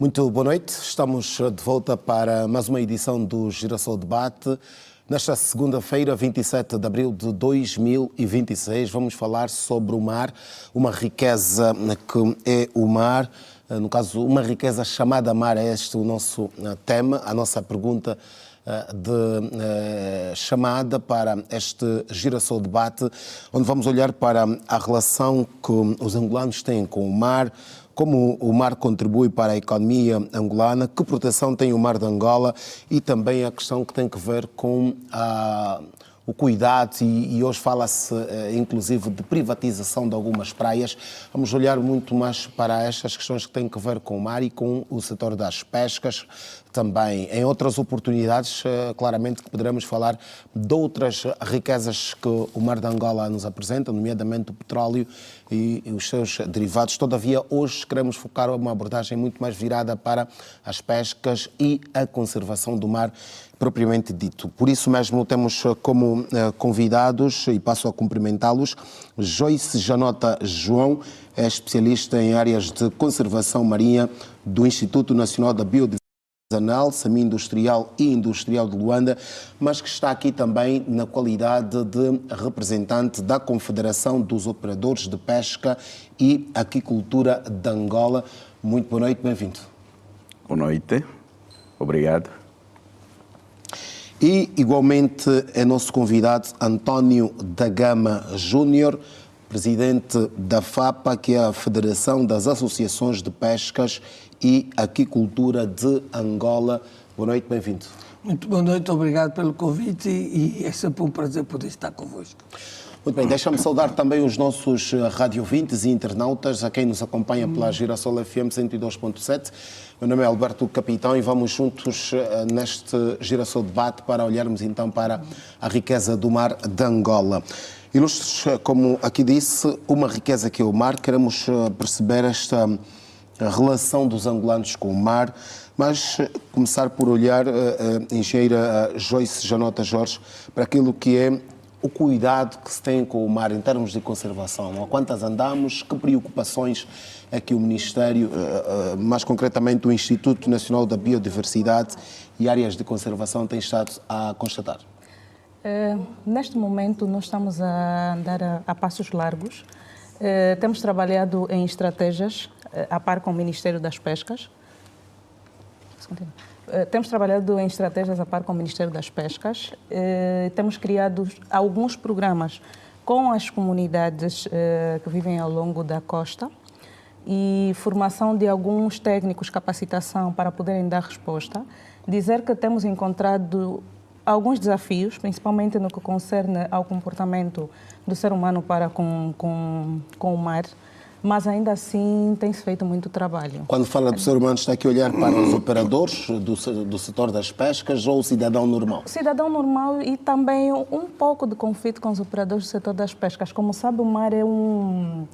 Muito boa noite, estamos de volta para mais uma edição do Girassol Debate. Nesta segunda-feira, 27 de abril de 2026, vamos falar sobre o mar, uma riqueza que é o mar, no caso, uma riqueza chamada mar, é este o nosso tema, a nossa pergunta de chamada para este Girassol Debate, onde vamos olhar para a relação que os angolanos têm com o mar, como o mar contribui para a economia angolana, que proteção tem o mar de Angola e também a questão que tem que ver com o cuidado e hoje fala-se inclusive de privatização de algumas praias. Vamos olhar muito mais para estas questões que têm que ver com o mar e com o setor das pescas também. Em outras oportunidades, claramente que poderemos falar de outras riquezas que o mar de Angola nos apresenta, nomeadamente o petróleo e os seus derivados. Todavia, hoje queremos focar uma abordagem muito mais virada para as pescas e a conservação do mar propriamente dito. Por isso mesmo temos como convidados, e passo a cumprimentá-los, Joyce Janota João, é especialista em áreas de conservação marinha do Instituto Nacional da Biodiversidade, semi-industrial e industrial de Luanda, mas que está aqui também na qualidade de representante da Confederação dos Operadores de Pesca e Aquicultura de Angola. Muito boa noite, bem-vindo. Boa noite, obrigado. E, igualmente, é nosso convidado António da Gama Júnior, presidente da FAPA, que é a Federação das Associações de Pescas e Aquicultura de Angola. Boa noite, bem-vindo. Muito boa noite, obrigado pelo convite e é sempre um prazer poder estar convosco. Muito bem, deixa-me saudar também os nossos radiovintes e internautas, a quem nos acompanha pela Girassol FM 102.7. Meu nome é Alberto Capitão e vamos juntos neste Girassol Debate para olharmos então para a riqueza do mar de Angola. Ilustres, como aqui disse, uma riqueza que é o mar, queremos perceber esta relação dos angolanos com o mar, mas começar por olhar, engenheira Joyce Janota Jorge, para aquilo que é o cuidado que se tem com o mar em termos de conservação. A quantas andamos, que preocupações é que o Ministério, mais concretamente o Instituto Nacional da Biodiversidade e áreas de conservação, tem estado a constatar? Neste momento, nós estamos a andar a passos largos. Temos trabalhado em estratégias a par com o Ministério das Pescas. Temos trabalhado em estratégias a par com o Ministério das Pescas. Temos criado alguns programas com as comunidades que vivem ao longo da costa e formação de alguns técnicos, capacitação para poderem dar resposta. Dizer que temos encontrado alguns desafios, principalmente no que concerne ao comportamento do ser humano para com o mar, mas ainda assim tem-se feito muito trabalho. Quando fala do ser humano, está aqui a olhar para os operadores do setor das pescas ou o cidadão normal? Cidadão normal e também um pouco de conflito com os operadores do setor das pescas. Como sabe, o mar é um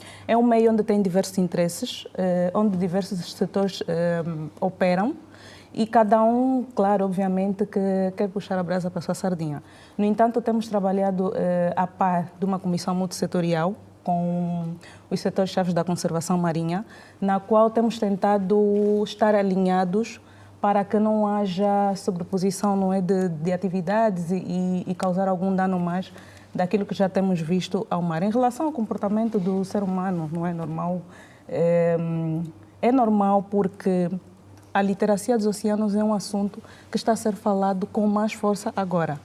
meio onde tem diversos interesses, onde diversos setores operam. E cada um, claro, obviamente, que quer puxar a brasa para a sua sardinha. No entanto, temos trabalhado a par de uma comissão multissetorial com os setores-chave da conservação marinha, na qual temos tentado estar alinhados para que não haja sobreposição, não é, de atividades e causar algum dano mais daquilo que já temos visto ao mar. Em relação ao comportamento do ser humano, não é normal? É normal porque a literacia dos oceanos é um assunto que está a ser falado com mais força agora.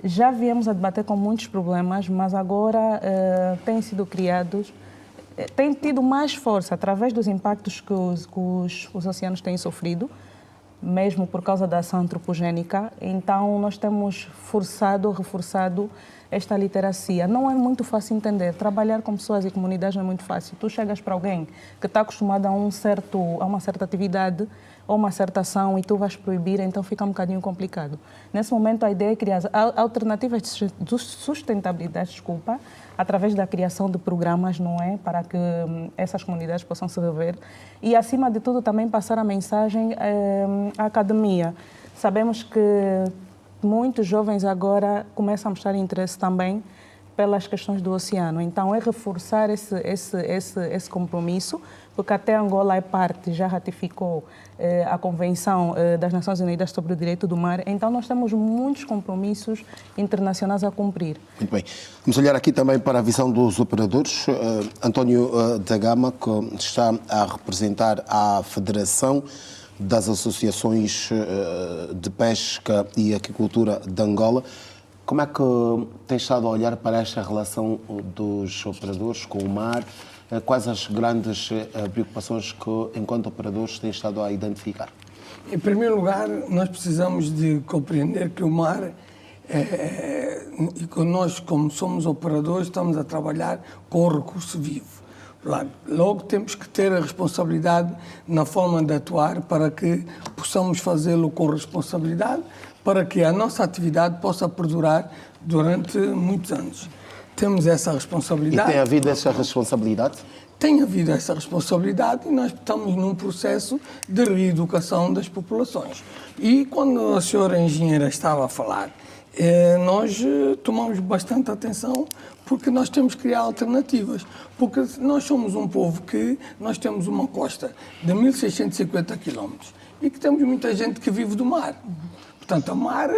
Já viemos a debater com muitos problemas, mas agora têm sido criados, têm tido mais força através dos impactos que os oceanos têm sofrido, mesmo por causa da ação antropogénica. Então, nós temos reforçado esta literacia. Não é muito fácil entender. Trabalhar com pessoas e comunidades não é muito fácil. Tu chegas para alguém que está acostumado a uma certa atividade ou uma certa ação e tu vais proibir, então fica um bocadinho complicado. Nesse momento, a ideia é criar alternativas de sustentabilidade, através da criação de programas, não é? Para que essas comunidades possam se rever. E, acima de tudo, também passar a mensagem à academia. Sabemos que muitos jovens agora começam a mostrar interesse também pelas questões do oceano. Então, é reforçar esse compromisso, porque até Angola é parte, já ratificou a Convenção das Nações Unidas sobre o Direito do Mar. Então, nós temos muitos compromissos internacionais a cumprir. Muito bem. Vamos olhar aqui também para a visão dos operadores. António da Gama, que está a representar a Federação das Associações de Pesca e Aquicultura de Angola. Como é que tem estado a olhar para esta relação dos operadores com o mar? Quais as grandes preocupações que, enquanto operadores, têm estado a identificar? Em primeiro lugar, nós precisamos de compreender que o mar, e que nós, como somos operadores, estamos a trabalhar com o recurso vivo. Logo, temos que ter a responsabilidade na forma de atuar para que possamos fazê-lo com responsabilidade, para que a nossa atividade possa perdurar durante muitos anos. Temos essa responsabilidade. E tem havido essa responsabilidade? Tem havido essa responsabilidade e nós estamos num processo de reeducação das populações. E quando a senhora engenheira estava a falar, nós tomamos bastante atenção porque nós temos que criar alternativas. Porque nós somos um povo que nós temos uma costa de 1.650 quilómetros e que temos muita gente que vive do mar. Portanto, o mar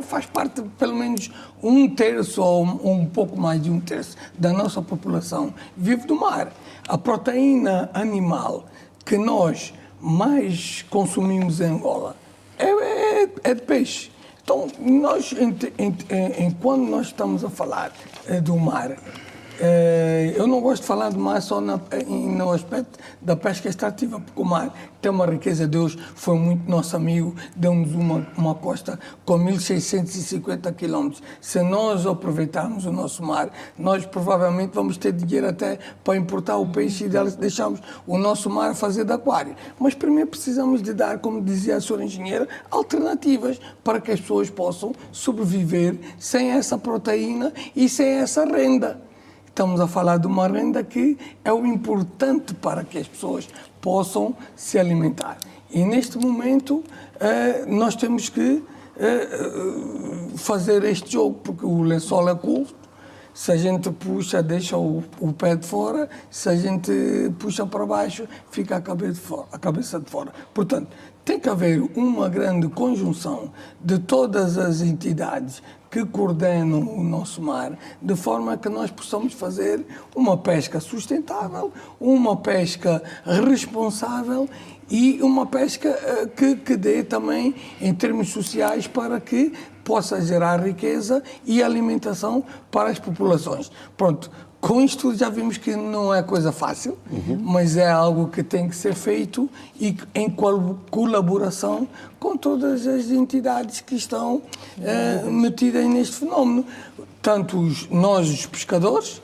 faz parte, pelo menos, 1/3 ou um pouco mais de 1/3 da nossa população vive do mar. A proteína animal que nós mais consumimos em Angola é de peixe. Então, quando nós estamos a falar do mar, eu não gosto de falar de mar só no aspecto da pesca extrativa, porque o mar tem uma riqueza. Deus foi muito nosso amigo, deu-nos uma costa com 1.650 quilómetros. Se nós aproveitarmos o nosso mar, nós provavelmente vamos ter dinheiro até para importar o peixe e deixarmos o nosso mar a fazer de aquário. Mas primeiro precisamos de dar, como dizia a senhora engenheira, alternativas para que as pessoas possam sobreviver sem essa proteína e sem essa renda. Estamos a falar de uma renda que é o importante para que as pessoas possam se alimentar. E neste momento nós temos que fazer este jogo, porque o lençol é curto. Se a gente puxa, deixa o pé de fora. Se a gente puxa para baixo, fica a cabeça de fora. Portanto, tem que haver uma grande conjunção de todas as entidades que coordenam o nosso mar, de forma que nós possamos fazer uma pesca sustentável, uma pesca responsável e uma pesca que dê também, em termos sociais, para que possa gerar riqueza e alimentação para as populações. Pronto. Com isto já vimos que não é coisa fácil, mas é algo que tem que ser feito e em colaboração com todas as entidades que estão metidas neste fenómeno. Tanto nós, os pescadores,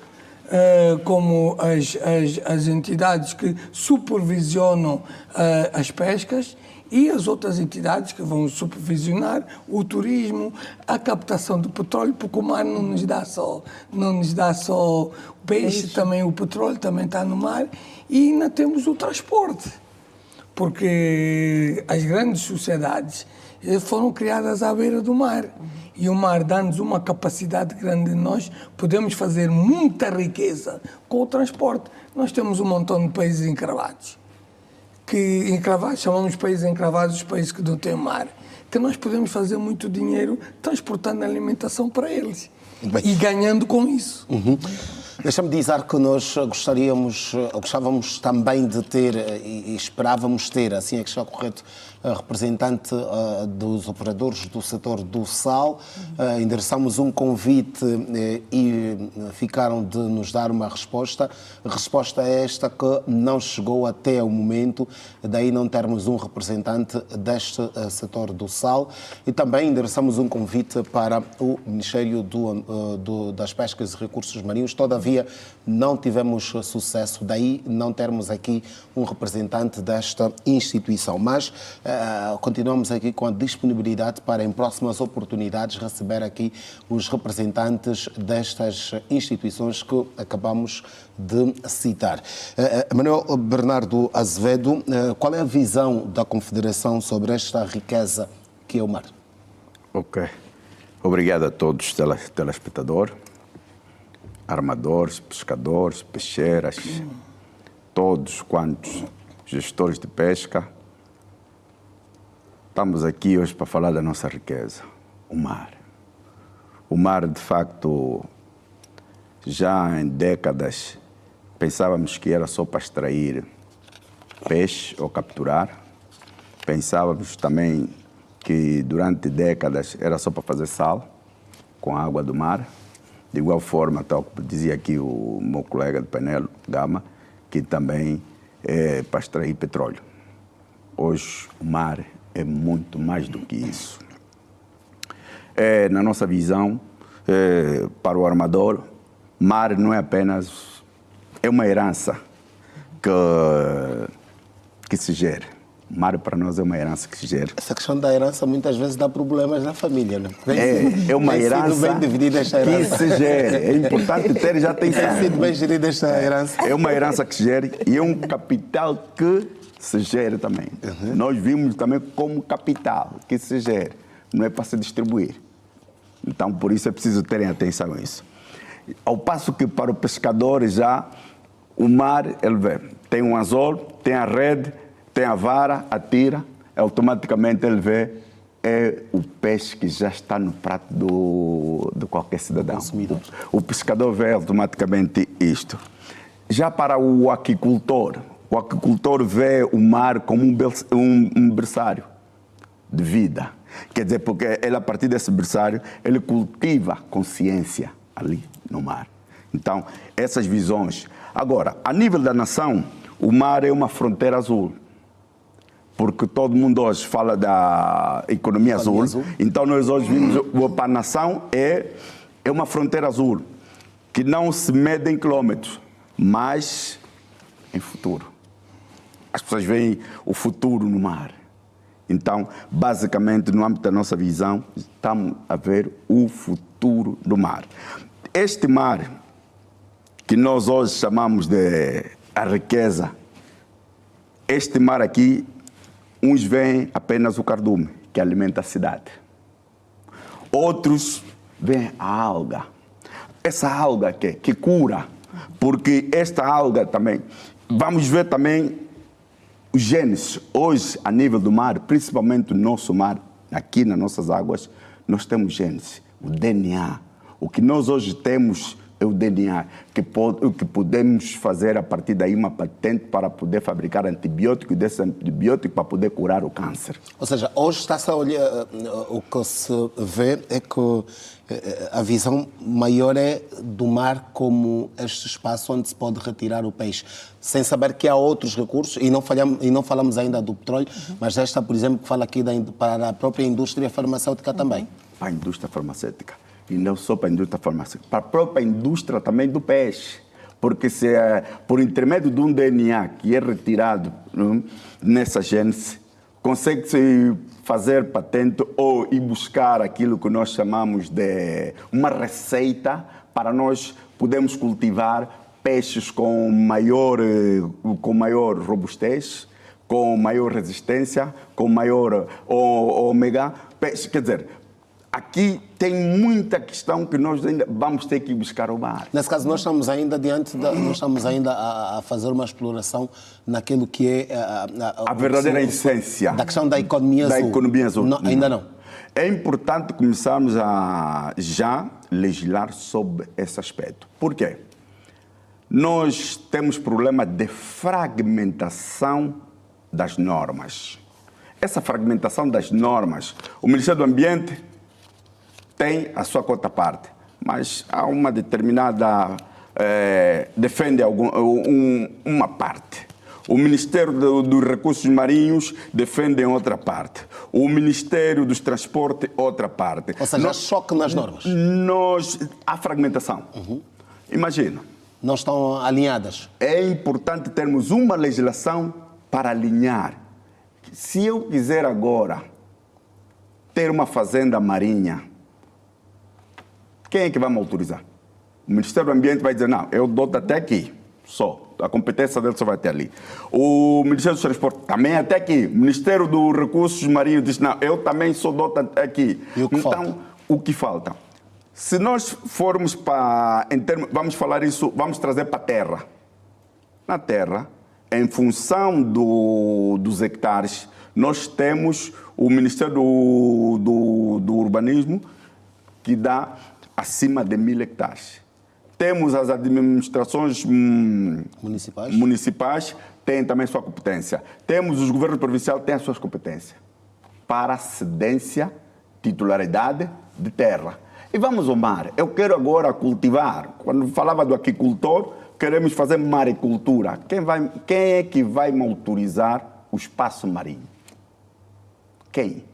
como as entidades que supervisionam as pescas e as outras entidades que vão supervisionar o turismo, a captação do petróleo, porque o mar não nos dá só peixe, também o petróleo também está no mar, e ainda temos o transporte, porque as grandes sociedades foram criadas à beira do mar, e o mar dá-nos uma capacidade grande, nós podemos fazer muita riqueza com o transporte. Nós temos um montão de países encravados, chamamos países encravados os países que não têm mar, que nós podemos fazer muito dinheiro transportando alimentação para eles e ganhando com isso. Deixa-me dizer que nós gostávamos também de ter e esperávamos ter, assim é que está correto, a representante dos operadores do setor do sal. Endereçamos um convite e ficaram de nos dar uma resposta. A resposta é esta, que não chegou até o momento, daí não termos um representante deste setor do sal. E também endereçamos um convite para o Ministério das Pescas e Recursos Marinhos. Todavia, não tivemos sucesso, daí não termos aqui um representante desta instituição. Mas continuamos aqui com a disponibilidade para, em próximas oportunidades, receber aqui os representantes destas instituições que acabamos de citar. Manuel Bernardo Azevedo, qual é a visão da Confederação sobre esta riqueza que é o mar? Ok. Obrigado a todos os telespectadores. armadores, pescadores, peixeiras, todos quantos gestores de pesca, estamos aqui hoje para falar da nossa riqueza, o mar. O mar, de facto, já em décadas pensávamos que era só para extrair peixe ou capturar. Pensávamos também que durante décadas era só para fazer sal com a água do mar. De igual forma, tal como dizia aqui o meu colega de painel, Gama, que também é para extrair petróleo. Hoje o mar é muito mais do que isso. Na nossa visão, para o armador, mar não é apenas... é uma herança que se gera. O mar para nós é uma herança que se gera. Essa questão da herança muitas vezes dá problemas na família, né? É uma herança bem dividida esta herança. que se gera. É importante ter já atenção. Tem sido bem gerida esta herança. É uma herança que se gera e é um capital que se gera também. Nós vimos também como capital que se gera. Não é para se distribuir. Então, por isso é preciso terem atenção a isso. Ao passo que para o pescador já, o mar, ele vê, tem um anzol, tem a rede, tem a vara, atira, automaticamente ele vê, é o peixe que já está no prato de qualquer cidadão. O pescador vê automaticamente isto. Já para o aquicultor vê o mar como um berçário de vida. Quer dizer, porque ele, a partir desse berçário, ele cultiva consciência ali no mar. Então, essas visões. Agora, a nível da nação, o mar é uma fronteira azul. Porque todo mundo hoje fala da economia azul. Então, nós hoje vimos para a nação é uma fronteira azul, que não se mede em quilômetros, mas em futuro. As pessoas veem o futuro no mar. Então, basicamente, no âmbito da nossa visão, estamos a ver o futuro do mar. Este mar, que nós hoje chamamos de a riqueza, este mar aqui, uns veem apenas o cardume, que alimenta a cidade. Outros veem a alga. Essa alga que cura, porque esta alga também, vamos ver também os genes. Hoje, a nível do mar, principalmente no nosso mar, aqui nas nossas águas, nós temos genes, o DNA. O que nós hoje temos é o DNA, que podemos fazer a partir daí uma patente para poder fabricar antibiótico, e desse antibiótico para poder curar o câncer. Ou seja, hoje está-se a olhar, o que se vê é que a visão maior é do mar como este espaço onde se pode retirar o peixe, sem saber que há outros recursos, e não falamos ainda do petróleo, mas esta, por exemplo, que fala aqui para a própria indústria farmacêutica também. Para a indústria farmacêutica. E não só para a indústria farmacêutica, para a própria indústria também do peixe. Porque se por intermédio de um DNA que é retirado nessa gênese, consegue-se fazer patente ou ir buscar aquilo que nós chamamos de uma receita para nós podermos cultivar peixes com maior robustez, com maior resistência, com maior ômega. Quer dizer, aqui tem muita questão que nós ainda vamos ter que buscar o mar. Nesse caso, nós estamos ainda a fazer uma exploração naquilo que é a verdadeira essência da questão da economia azul. Da economia azul. Não, ainda não. É importante começarmos a já legislar sobre esse aspecto. Por quê? Nós temos problema de fragmentação das normas. Essa fragmentação das normas, o Ministério do Ambiente tem a sua cota parte, mas há uma determinada... defende uma parte. O Ministério dos Recursos Marinhos defende outra parte. O Ministério dos Transportes, outra parte. Ou seja, há choque nas normas. Há fragmentação. Imagina. Não estão alinhadas. É importante termos uma legislação para alinhar. Se eu quiser agora ter uma fazenda marinha, quem é que vai me autorizar? O Ministério do Ambiente vai dizer, não, eu dou até aqui, só. A competência dele só vai até ali. O Ministério dos Transportes também até aqui. O Ministério dos Recursos Marinhos diz, não, eu também só dou até aqui. E o que falta? O que falta? Se nós formos para, vamos falar isso, vamos trazer para a terra. Na terra, em função dos hectares, nós temos o Ministério do Urbanismo que dá acima de 1.000 hectares. Temos as administrações municipais, têm também sua competência. Temos os governos provinciais, têm as suas competências para cedência, titularidade de terra. E vamos ao mar. Eu quero agora cultivar. Quando falava do aquicultor, queremos fazer maricultura. Quem é que vai me autorizar o espaço marinho? Quem?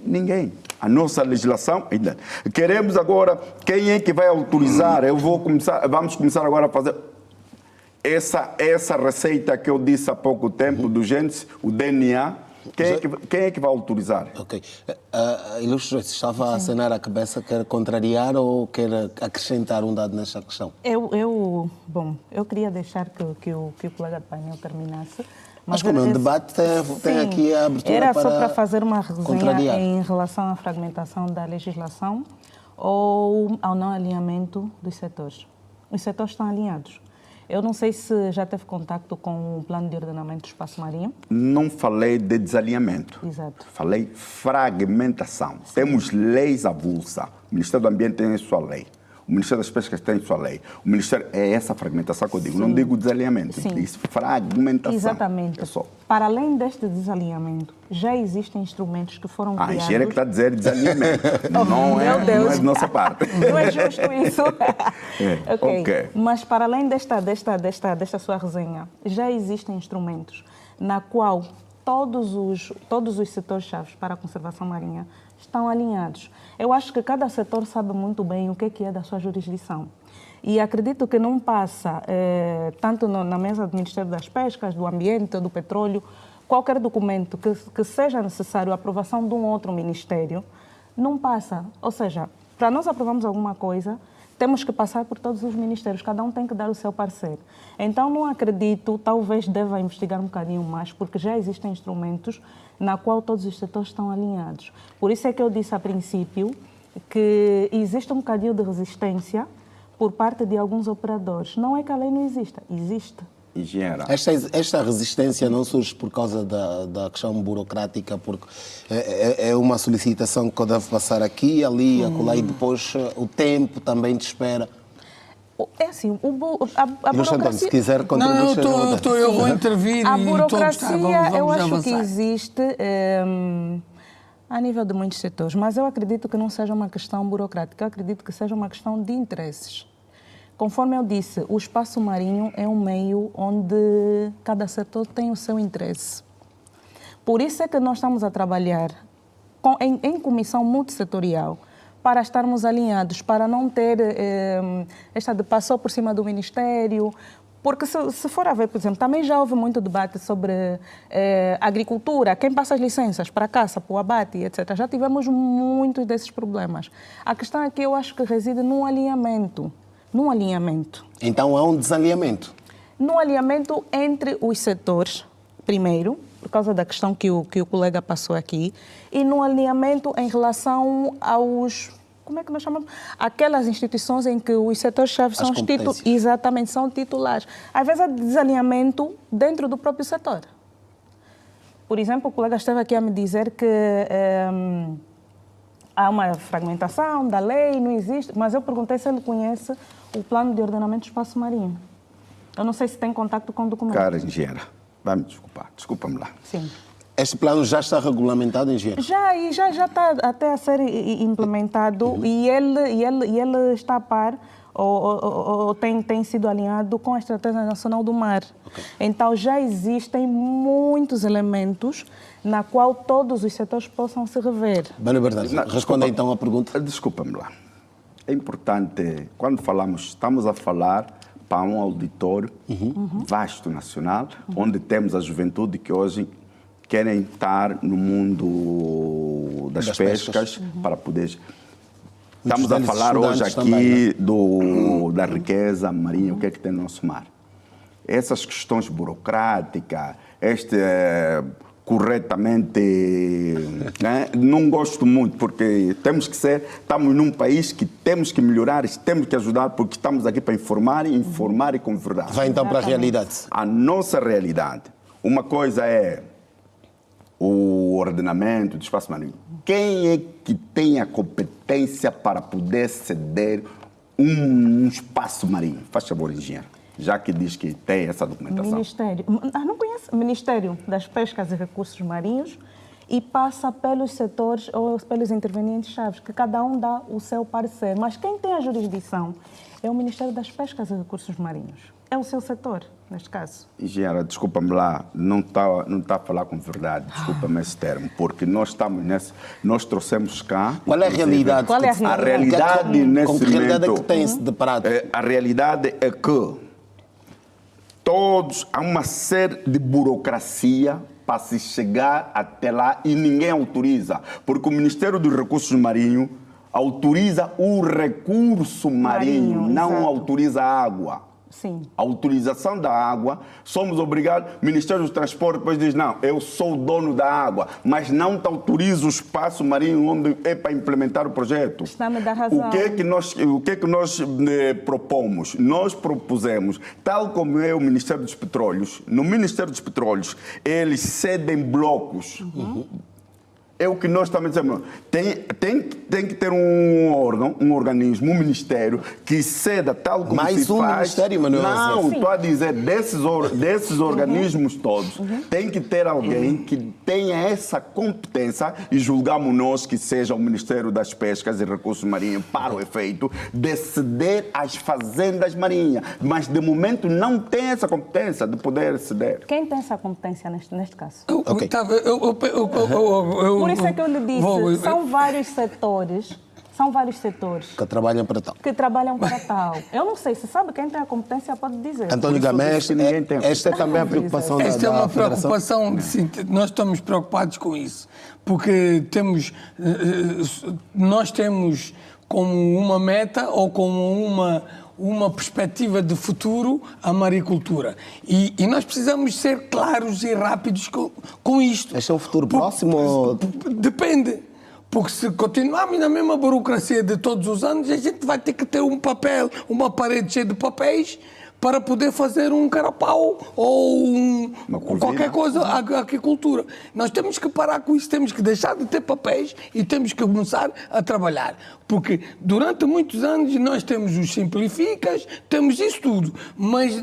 Ninguém. A nossa legislação ainda. Queremos agora, quem é que vai autorizar? Vamos começar agora a fazer essa receita que eu disse há pouco tempo do Gênesis, o DNA. Quem é que vai autorizar? Ok. Ilustre, estava a acenar a cabeça, quer contrariar ou quer acrescentar um dado nesta questão? Bom, eu queria deixar que o colega de painel terminasse. Mas como é um debate, tem aqui a abertura era para só para fazer uma resenha contrariar. em relação à fragmentação da legislação ou ao não alinhamento dos setores. Os setores estão alinhados. Eu não sei se já teve contacto com o plano de ordenamento do espaço marinho. Não falei de desalinhamento. Exato. Falei fragmentação. Sim. Temos leis avulsas. O Ministério do Ambiente tem a sua lei. O Ministério das Pescas tem a sua lei. O Ministério é essa fragmentação que eu digo. Sim. Não digo desalinhamento, Sim. digo fragmentação. Exatamente. É só. Para além deste desalinhamento, já existem instrumentos que foram criados... A engenheira que está a dizer desalinhamento. Não é de nossa parte. Não é justo isso. Okay. Mas para além desta sua resenha, já existem instrumentos na qual todos os setores-chave para a conservação marinha estão alinhados. Eu acho que cada setor sabe muito bem o que é da sua jurisdição. E acredito que não passa, tanto na mesa do Ministério das Pescas, do Ambiente, do Petróleo, qualquer documento que seja necessário a aprovação de um outro ministério, não passa. Ou seja, para nós aprovarmos alguma coisa, temos que passar por todos os ministérios, cada um tem que dar o seu parecer. Então, não acredito, talvez deva investigar um bocadinho mais, porque já existem instrumentos na qual todos os setores estão alinhados. Por isso é que eu disse a princípio que existe um bocadinho de resistência por parte de alguns operadores. Não é que a lei não exista, existe. Engenheira. Esta resistência não surge por causa da questão burocrática, porque é uma solicitação que eu devo passar aqui, ali, acolá, e depois o tempo também de espera. É assim, a burocracia... Se quiser contribuir... Não, eu vou intervir. A burocracia, vamos eu acho avançar. que existe a nível de muitos setores, mas eu acredito que não seja uma questão burocrática, eu acredito que seja uma questão de interesses. Conforme eu disse, o espaço marinho é um meio onde cada setor tem o seu interesse. Por isso é que nós estamos a trabalhar em comissão multissetorial para estarmos alinhados, para não ter esta de passou por cima do Ministério. Porque se for a ver, por exemplo, também já houve muito debate sobre agricultura, quem passa as licenças para a caça, para o abate, etc. Já tivemos muitos desses problemas. A questão aqui eu acho que reside num alinhamento. Então há um desalinhamento? Num alinhamento entre os setores, primeiro, por causa da questão que o colega passou aqui, e num alinhamento em relação aos... Como é que nós chamamos? Aquelas instituições em que os setores-chave são são titulares. Às vezes há desalinhamento dentro do próprio setor. Por exemplo, o colega esteve aqui a me dizer que há uma fragmentação da lei, não existe, mas eu perguntei se ele conhece o plano de ordenamento do espaço marinho. Eu não sei se tem contato com o documento. Cara, engenheira, vai me desculpar, desculpa-me lá. Sim. Este plano já está regulamentado, engenheiro? Já está até a ser implementado e ele está a par ou tem sido alinhado com a Estratégia Nacional do Mar. Okay. Então, já existem muitos elementos na qual todos os setores possam se rever. Bem, verdade. Responda então à pergunta. Desculpa-me lá. É importante, quando falamos, estamos a falar para um auditório vasto nacional, onde temos a juventude que hoje querem estar no mundo das pescas para poder... Estamos a falar hoje aqui também, né? Da riqueza marinha, o que é que tem no nosso mar. Essas questões burocráticas, corretamente, né? Não gosto muito, porque estamos num país que temos que melhorar, temos que ajudar, porque estamos aqui para informar e com verdade. Vai então para a realidade. A nossa realidade. Uma coisa é o ordenamento do espaço marinho. Quem é que tem a competência para poder ceder um espaço marinho? Faz favor, engenheiro. Já que diz que tem essa documentação. Ministério. Não conhece? Ministério das Pescas e Recursos Marinhos, e passa pelos setores ou pelos intervenientes-chaves, que cada um dá o seu parecer. Mas quem tem a jurisdição é o Ministério das Pescas e Recursos Marinhos. É o seu setor, neste caso. Engenheira, desculpa-me lá, não está a falar com verdade, desculpa-me esse termo, porque nós nós trouxemos cá... Qual é a realidade? Qual é a realidade? A realidade nesse com que realidade momento... é que tem-se deparado? A realidade é que há uma série de burocracia para se chegar até lá e ninguém autoriza, porque o Ministério dos Recursos Marinhos autoriza o recurso marinho, não exato. autoriza a água. Sim. A autorização da água, somos obrigados, o Ministério do Transporte depois diz, não, eu sou o dono da água, mas não te autoriza o espaço marinho onde é para implementar o projeto. Está-me a dar razão. O que é que nós propomos? Nós propusemos, tal como é o Ministério dos Petróleos, no Ministério dos Petróleos, eles cedem blocos. É o que nós também dizemos. Tem que ter um órgão, um organismo, um ministério que ceda tal como Mais se um faz. ministério, Manuel. Não, Sim. estou a dizer, desses organismos todos, tem que ter alguém que tenha essa competência e julgamos nós que seja o Ministério das Pescas e Recursos Marinhos para o efeito de ceder às fazendas marinhas. Mas, de momento, não tem essa competência de poder ceder. Quem tem essa competência neste caso? Ok. Por isso é que eu lhe disse, são vários setores Que trabalham para tal. que trabalham para tal. Eu não sei, se sabe quem tem a competência pode dizer. António Gamés, que ninguém tem. esta é também a preocupação da Esta é uma Federação. preocupação, sim, nós estamos preocupados com isso, porque nós temos como uma meta ou como uma perspectiva de futuro a maricultura. E nós precisamos ser claros e rápidos com isto. Este é um futuro próximo? Ou... Depende. Porque se continuarmos na mesma burocracia de todos os anos, a gente vai ter que ter um papel, uma parede cheia de papéis para poder fazer um carapau ou qualquer coisa, agricultura. Nós temos que parar com isso, temos que deixar de ter papéis e temos que começar a trabalhar. Porque durante muitos anos nós temos os simplificas, temos isso tudo, mas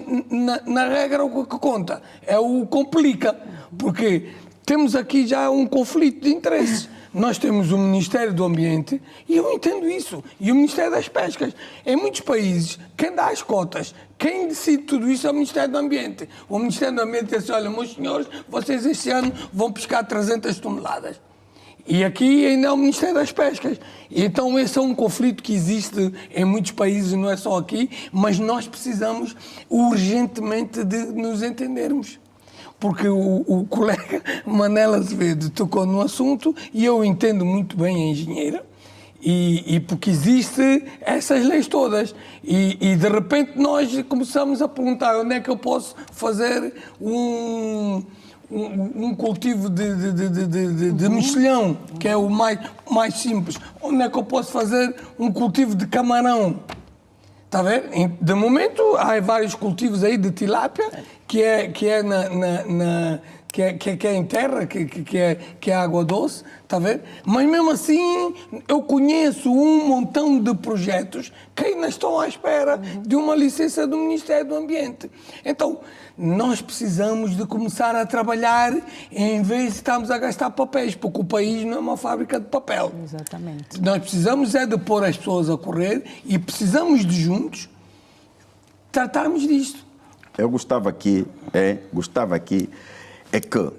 na regra o que conta é o complica, porque temos aqui já um conflito de interesses. Nós temos o Ministério do Ambiente, e eu entendo isso, e o Ministério das Pescas. Em muitos países, quem dá as cotas, quem decide tudo isso é o Ministério do Ambiente. O Ministério do Ambiente diz assim, olha, meus senhores, vocês este ano vão pescar 300 toneladas. E aqui ainda é o Ministério das Pescas. Então esse é um conflito que existe em muitos países, não é só aqui, mas nós precisamos urgentemente de nos entendermos. Porque o colega Manel Azevedo tocou no assunto e eu entendo muito bem a engenheira e porque existem essas leis todas e de repente nós começamos a perguntar onde é que eu posso fazer um cultivo de mexilhão, que é o mais simples. Onde é que eu posso fazer um cultivo de camarão? Está a ver? De momento, há vários cultivos aí de tilápia que é em terra, que é água doce, está a ver? Mas mesmo assim, eu conheço um montão de projetos que ainda estão à espera de uma licença do Ministério do Ambiente. Então, nós precisamos de começar a trabalhar em vez de estarmos a gastar papéis, porque o país não é uma fábrica de papel. Exatamente. Nós precisamos é de pôr as pessoas a correr e precisamos de juntos tratarmos disto. Eu gostava aqui que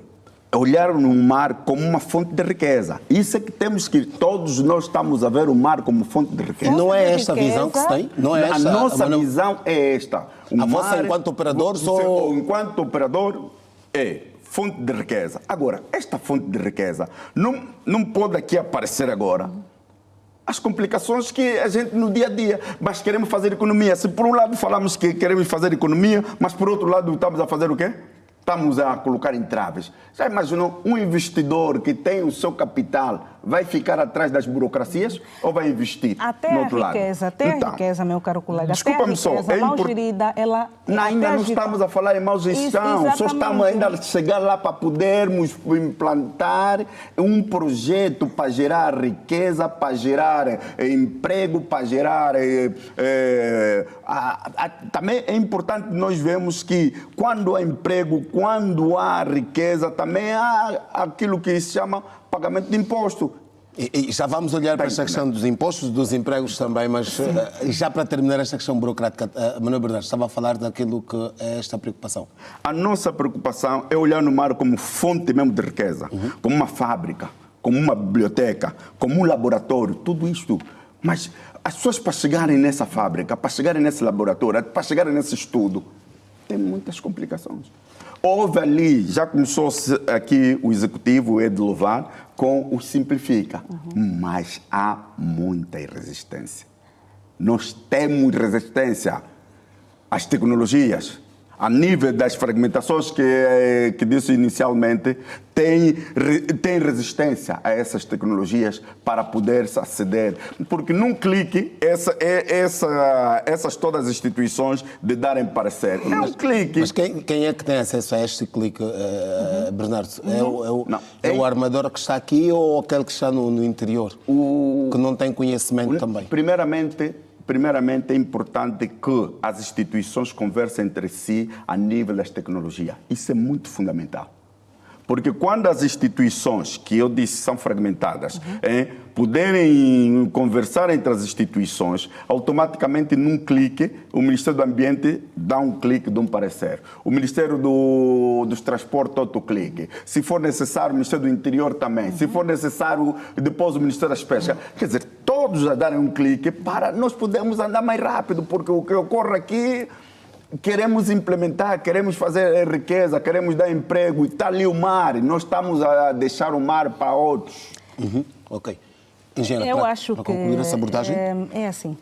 olhar no mar como uma fonte de riqueza. Isso é que temos que... Todos nós estamos a ver o mar como fonte de riqueza. Não é esta a visão que se tem? Não é esta, a nossa visão é esta. A vossa enquanto operador ou enquanto operador é fonte de riqueza. Agora, esta fonte de riqueza não pode aqui aparecer agora as complicações que a gente no dia a dia, mas queremos fazer economia. Se por um lado falamos que queremos fazer economia, mas por outro lado estamos a fazer o quê? estamos a colocar entraves. Já imaginou um investidor que tem o seu capital vai ficar atrás das burocracias ou vai investir Até no a outro riqueza, lado? até Então, a riqueza, meu caro colega, desculpa-me até a riqueza só, mal gerida, ela... ainda não estamos a falar em mau gestão, Isso, só estamos ainda a exatamente. chegar lá para podermos implantar um projeto para gerar riqueza, para gerar emprego, para gerar... também é importante nós vermos que quando há emprego, quando há riqueza, também há aquilo que se chama pagamento de imposto. E já vamos olhar para esta questão dos impostos, dos empregos também, mas já para terminar esta questão burocrática, Manuel Bernardo, estava a falar daquilo que é esta preocupação. A nossa preocupação é olhar no mar como fonte mesmo de riqueza, como uma fábrica, como uma biblioteca, como um laboratório, tudo isto. Mas as pessoas para chegarem nessa fábrica, para chegarem nesse laboratório, para chegarem nesse estudo, tem muitas complicações. Houve ali, já começou aqui o executivo, é de louvar, com o Simplifica, mas há muita resistência. Nós temos resistência às tecnologias. A nível das fragmentações que disse inicialmente, tem resistência a essas tecnologias para poder se aceder. Porque num clique, essas todas as instituições de darem parecer. É um clique. Mas quem é que tem acesso a este clique, Bernardo? É o armador que está aqui ou aquele que está no interior? Que não tem conhecimento também? Primeiramente, é importante que as instituições conversem entre si a nível das tecnologias. Isso é muito fundamental. Porque quando as instituições, que eu disse, são fragmentadas, puderem conversar entre as instituições, automaticamente, num clique, o Ministério do Ambiente dá um clique de um parecer. O Ministério dos Transportes, outro clique. Se for necessário, o Ministério do Interior também. Se for necessário, depois o Ministério das Pescas. Quer dizer, todos a darem um clique para nós podermos andar mais rápido, porque o que ocorre aqui... Queremos implementar, queremos fazer riqueza, queremos dar emprego, e está ali o mar, nós estamos a deixar o mar para outros. Ok. Engenheira, Eu para acho que concluir essa abordagem? é assim,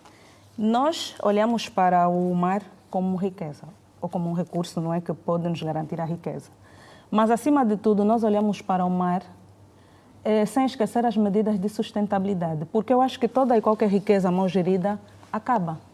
nós olhamos para o mar como riqueza, ou como um recurso, não é, que pode nos garantir a riqueza. Mas, acima de tudo, nós olhamos para o mar sem esquecer as medidas de sustentabilidade, porque eu acho que toda e qualquer riqueza mal gerida acaba.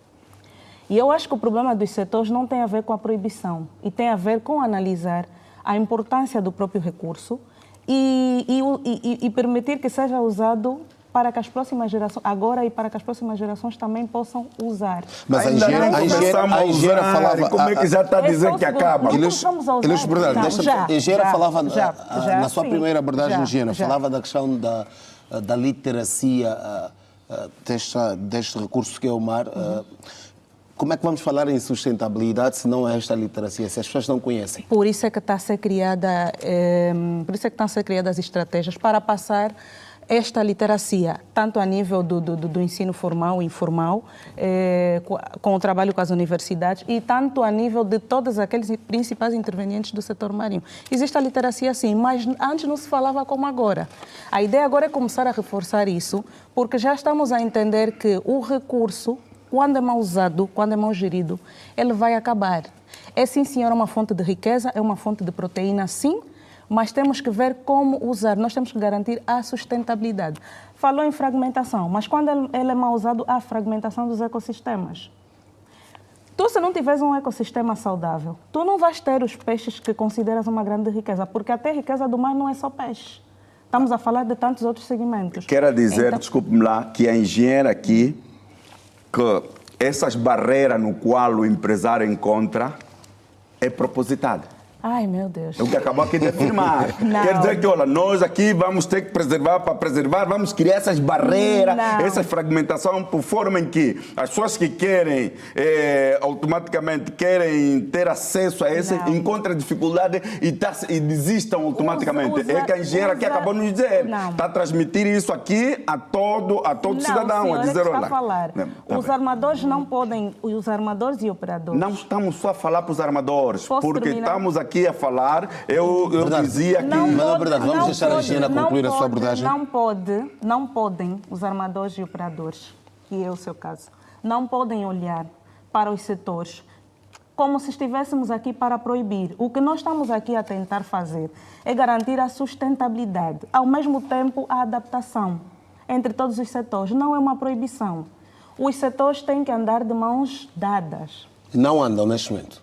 E eu acho que o problema dos setores não tem a ver com a proibição, e tem a ver com analisar a importância do próprio recurso e permitir que seja usado para que as próximas gerações, agora e para que as próximas gerações também possam usar. Mas a Ainda não engenheira começamos a usar, falava... como é que já está a dizer que acaba? A engenheira falava, na sua sim, primeira abordagem, já, engenheira, já. falava da questão da literacia deste recurso que é o mar. Como é que vamos falar em sustentabilidade se não é esta literacia, se as pessoas não conhecem? Por isso é que está a ser criada, estão a ser criadas estratégias para passar esta literacia, tanto a nível do ensino formal e informal, com o trabalho com as universidades, e tanto a nível de todos aqueles principais intervenientes do setor marinho. Existe a literacia sim, mas antes não se falava como agora. A ideia agora é começar a reforçar isso, porque já estamos a entender que o recurso, quando é mal usado, quando é mal gerido, ele vai acabar. É sim, senhor, uma fonte de riqueza, é uma fonte de proteína, sim, mas temos que ver como usar, nós temos que garantir a sustentabilidade. Falou em fragmentação, mas quando ele é mal usado, há fragmentação dos ecossistemas. Tu, se não tiveres um ecossistema saudável, tu não vais ter os peixes que consideras uma grande riqueza, porque até a riqueza do mar não é só peixe. Estamos a falar de tantos outros segmentos. Quero dizer, Então, desculpe-me lá, que a engenheira aqui, que essas barreiras no qual o empresário encontra é propositada. ai, meu Deus. É o que acabou aqui de afirmar. Não. Quer dizer que, olha, nós aqui vamos ter que preservar, para preservar, vamos criar essas barreiras, Não. essa fragmentação, por forma em que as pessoas que querem, automaticamente querem ter acesso a esse, Não. encontram dificuldade e desistam automaticamente. É que a engenheira aqui acabou de nos dizer. Não. Está a transmitir isso aqui a todo cidadão, senhor, a dizer, é que está olha... a falar. Tá Os bem. armadores não podem, os armadores e operadores. Não estamos só a falar para os armadores, Posso porque terminar? estamos aqui a falar, eu dizia que... Mas, na verdade, vamos deixar a engenheira concluir a sua abordagem. Não podem os armadores e operadores, que é o seu caso, não podem olhar para os setores como se estivéssemos aqui para proibir. O que nós estamos aqui a tentar fazer é garantir a sustentabilidade, ao mesmo tempo a adaptação entre todos os setores. Não é uma proibição. Os setores têm que andar de mãos dadas. Não andam neste momento.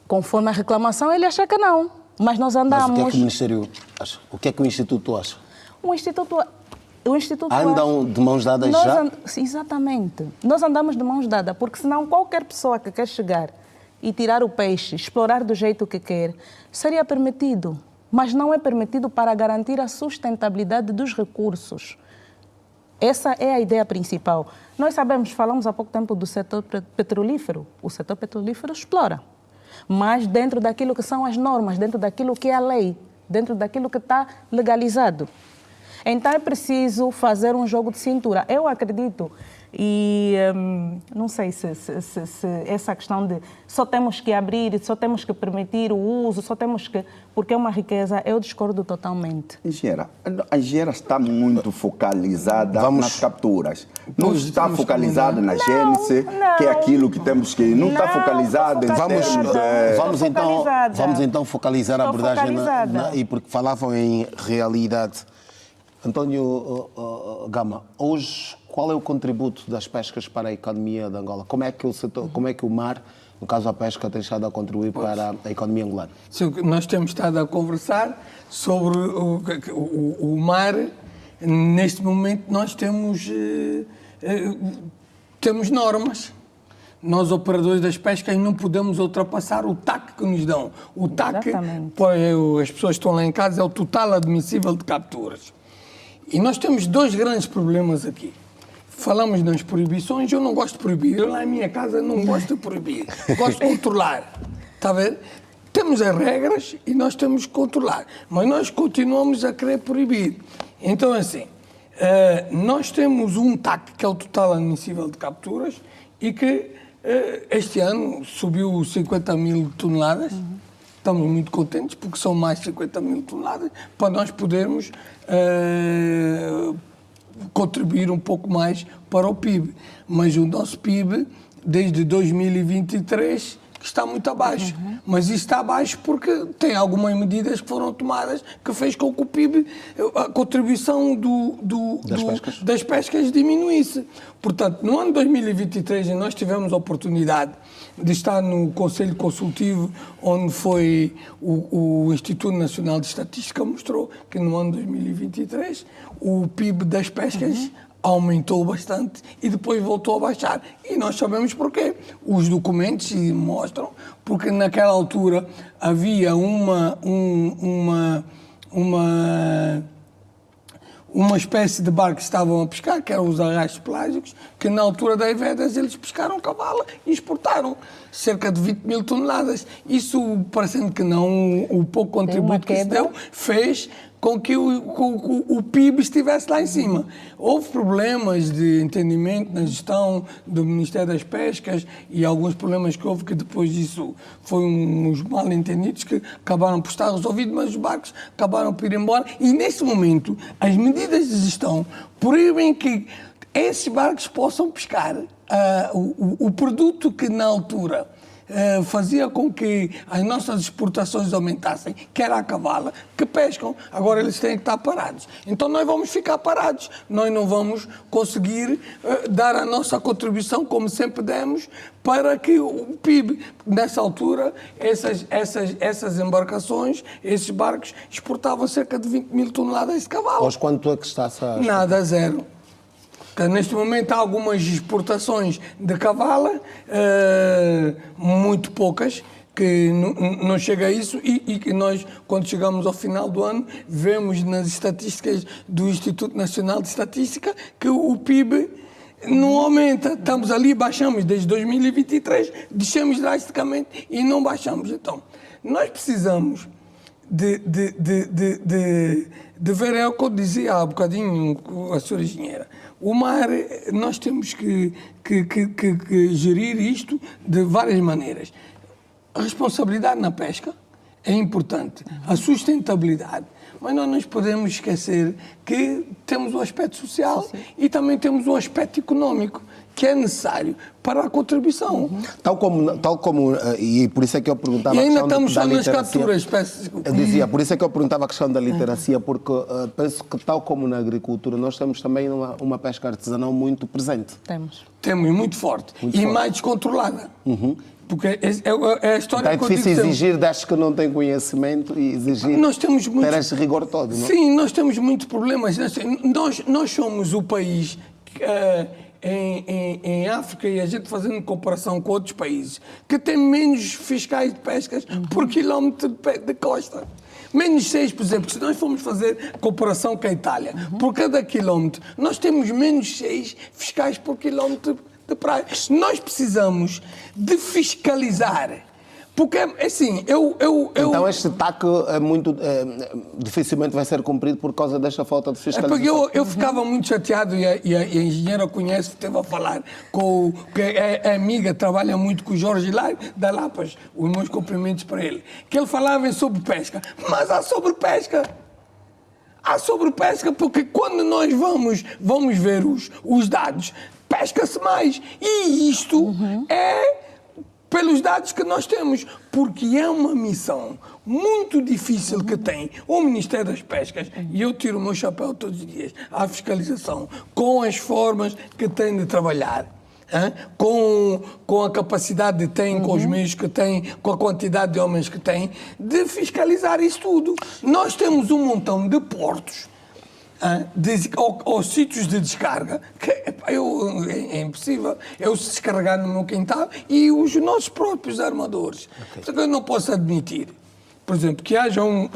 Conforme a reclamação, ele acha que não. Mas nós andamos... Mas o que é que o Ministério acha? O que é que o Instituto acha? O Instituto andam de mãos dadas já? Exatamente. Nós andamos de mãos dadas, porque senão qualquer pessoa que quer chegar e tirar o peixe, explorar do jeito que quer, seria permitido. Mas não é permitido para garantir a sustentabilidade dos recursos. Essa é a ideia principal. Nós sabemos, falamos há pouco tempo do setor petrolífero. O setor petrolífero explora, mas dentro daquilo que são as normas, dentro daquilo que é a lei, dentro daquilo que está legalizado. Então é preciso fazer um jogo de cintura. Eu acredito, e não sei se essa questão de só temos que abrir, só temos que permitir o uso, só temos que... Porque é uma riqueza, eu discordo totalmente. A engenheira está muito focalizada nas capturas. Não está focalizada na gênese, que é aquilo que temos que... Não está focalizada em Vamos então focalizar a abordagem e porque falavam em realidade. António Gama, hoje qual é o contributo das pescas para a economia de Angola? Como é que o mar, no caso a pesca, tem estado a contribuir para a economia angolana? Sim, nós temos estado a conversar sobre o mar. Neste momento nós temos normas. Nós, operadores das pescas, não podemos ultrapassar o TAC que nos dão. O TAC, as pessoas estão lá em casa, é o total admissível de capturas. E nós temos dois grandes problemas aqui. Falamos nas proibições, eu não gosto de proibir. Eu lá em minha casa não gosto de proibir. Gosto de controlar. Está a ver? Temos as regras e nós temos que controlar. Mas nós continuamos a querer proibir. Então, assim, nós temos um TAC, que é o total admissível de capturas, e que este ano subiu 50 mil toneladas. Estamos muito contentes porque são mais de 50 mil toneladas para nós podermos contribuir um pouco mais para o PIB. Mas o nosso PIB, desde 2023, está muito abaixo. Mas isso está abaixo porque tem algumas medidas que foram tomadas que fez com que o PIB, a contribuição das pescas diminuísse. Portanto, no ano 2023, nós tivemos a oportunidade de estar no Conselho Consultivo, onde foi o Instituto Nacional de Estatística mostrou que no ano 2023 o PIB das pescas aumentou bastante e depois voltou a baixar. E nós sabemos porquê. Os documentos mostram, porque naquela altura havia uma espécie de barco que estavam a pescar, que eram os arrastos pelágicos, que na altura da Evedas eles pescaram cavala e exportaram cerca de 20 mil toneladas. Isso, parecendo que não, o pouco contributo que isso deu, fez com que o PIB estivesse lá em cima. Houve problemas de entendimento na gestão do Ministério das Pescas e alguns problemas que houve que depois disso foram uns mal-entendidos que acabaram por estar resolvidos, mas os barcos acabaram por ir embora. E nesse momento, as medidas de gestão proíbem que esses barcos possam pescar o produto que na altura fazia com que as nossas exportações aumentassem, que era a cavala, que pescam. Agora eles têm que estar parados. Então nós vamos ficar parados. Nós não vamos conseguir dar a nossa contribuição, como sempre demos, para que o PIB, nessa altura, essas embarcações, esses barcos, exportavam cerca de 20 mil toneladas de cavalo. Hoje quanto é que está a... Nada, zero. Neste momento há algumas exportações de cavala, muito poucas, que não chega a isso e que nós, quando chegamos ao final do ano, vemos nas estatísticas do Instituto Nacional de Estatística que o PIB não aumenta. Estamos ali, baixamos desde 2023, descemos drasticamente e não baixamos. Então, nós precisamos de ver, é o que eu dizia há bocadinho a senhora engenheira. O mar, nós temos que gerir isto de várias maneiras. A responsabilidade na pesca é importante, a sustentabilidade, mas nós não nos podemos esquecer que temos o aspecto social e também temos o aspecto econômico. que é necessário para a contribuição. Tal como e por isso é que eu perguntava E ainda a questão estamos da só nas literacia. capturas, peço desculpa. Eu dizia, por isso é que eu perguntava a questão da literacia, porque penso que tal como na agricultura, nós temos também uma pesca artesanal muito presente. Temos. Temos, muito forte. Mais descontrolada. Porque é a história Então é que eu digo difícil sempre. exigir das que não têm conhecimento e exigir Nós temos muito... ter este rigor todo, não? Sim, nós temos muitos problemas. Nós somos o país em África, e a gente fazendo comparação com outros países, que tem menos fiscais de pescas por quilómetro de costa. Menos 6, por exemplo, se nós formos fazer comparação com a Itália, por cada quilómetro, nós temos menos 6 fiscais por quilómetro de praia. Nós precisamos de fiscalizar. Porque, assim, Então este TAC dificilmente vai ser cumprido por causa desta falta de É fiscalização. porque eu ficava muito chateado, e a engenheira conhece, esteve a falar com que a amiga trabalha muito com o Jorge Lai, da Lapas, os meus cumprimentos para ele, que ele falava sobre pesca, mas há sobrepesca. Há sobrepesca porque quando nós vamos ver os dados, pesca-se mais. E isto é pelos dados que nós temos, porque é uma missão muito difícil que tem o Ministério das Pescas, e eu tiro o meu chapéu todos os dias à fiscalização, com as formas que tem de trabalhar, com a capacidade que tem, com os meios que tem, com a quantidade de homens que tem, de fiscalizar isso tudo. Nós temos um montão de portos, aos sítios de descarga, que é impossível eu se descarregar no meu quintal, e os nossos próprios armadores. Portanto, eu não posso admitir, por exemplo, que haja um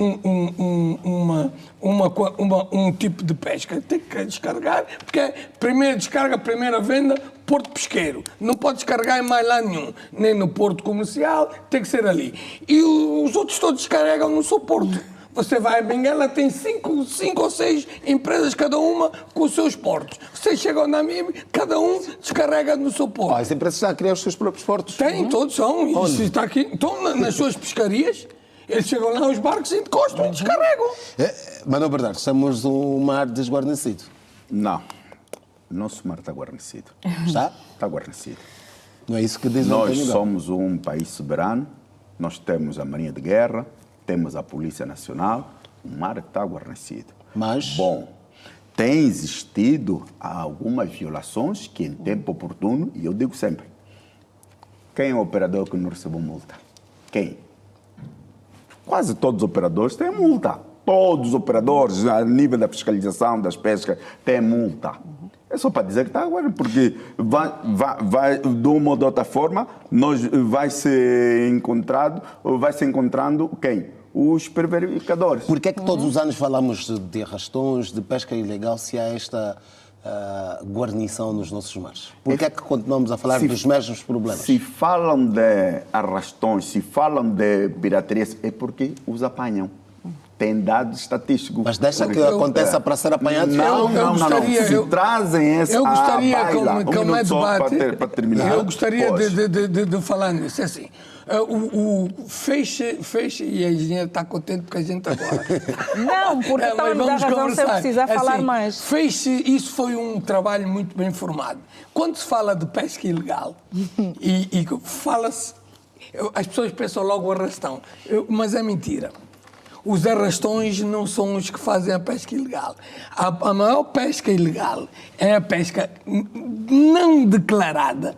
tipo de pesca, tem que descarregar, porque é primeira descarga, primeira venda, porto pesqueiro. Não pode descarregar em mais lá nenhum, nem no porto comercial, tem que ser ali. E os outros todos descarregam no seu porto. Você vai a Benguela, tem 5 ou 6 empresas, cada uma com os seus portos. Você chega ao Namibe, cada um descarrega no seu porto. As empresas já criam os seus próprios portos. Tem, todos são. Isso está aqui. Estão nas suas pescarias, eles chegam lá, os barcos encostam e descarregam. Mas não é verdade, estamos um mar desguarnecido. Não. Nosso mar está guarnecido. Está? Está guarnecido. Não é isso que diz o Nós António Galo. somos um país soberano, nós temos a Marinha de Guerra, temos a Polícia Nacional, o mar está guarnecido. Mas? Bom, tem existido algumas violações que em tempo oportuno, e eu digo sempre, quem é o operador que não recebeu multa? Quem? Quase todos os operadores têm multa. Todos os operadores, a nível da fiscalização das pescas, têm multa. É só para dizer que está agora, porque vai, de uma ou de outra forma, vai ser encontrando quem? Os prevaricadores. Por que é que todos os anos falamos de arrastões, de pesca ilegal, se há esta guarnição nos nossos mares? Por que é que continuamos a falar dos mesmos problemas? Se falam de arrastões, se falam de pirataria, é porque os apanham. Tem dados estatísticos. Mas deixa que aconteça para ser apanhado. Não. Se trazem essa Eu gostaria, baila, como é debate, para terminar. eu gostaria de falar nisso. É assim, o Feixe, e a engenheira está contente porque a gente agora... Não, porque estão me dar razão se eu precisar falar assim, mais. Feixe, isso foi um trabalho muito bem formado. Quando se fala de pesca ilegal e fala-se... As pessoas pensam logo arrastão, mas é mentira. Os arrastões não são os que fazem a pesca ilegal. A maior pesca ilegal é a pesca não declarada.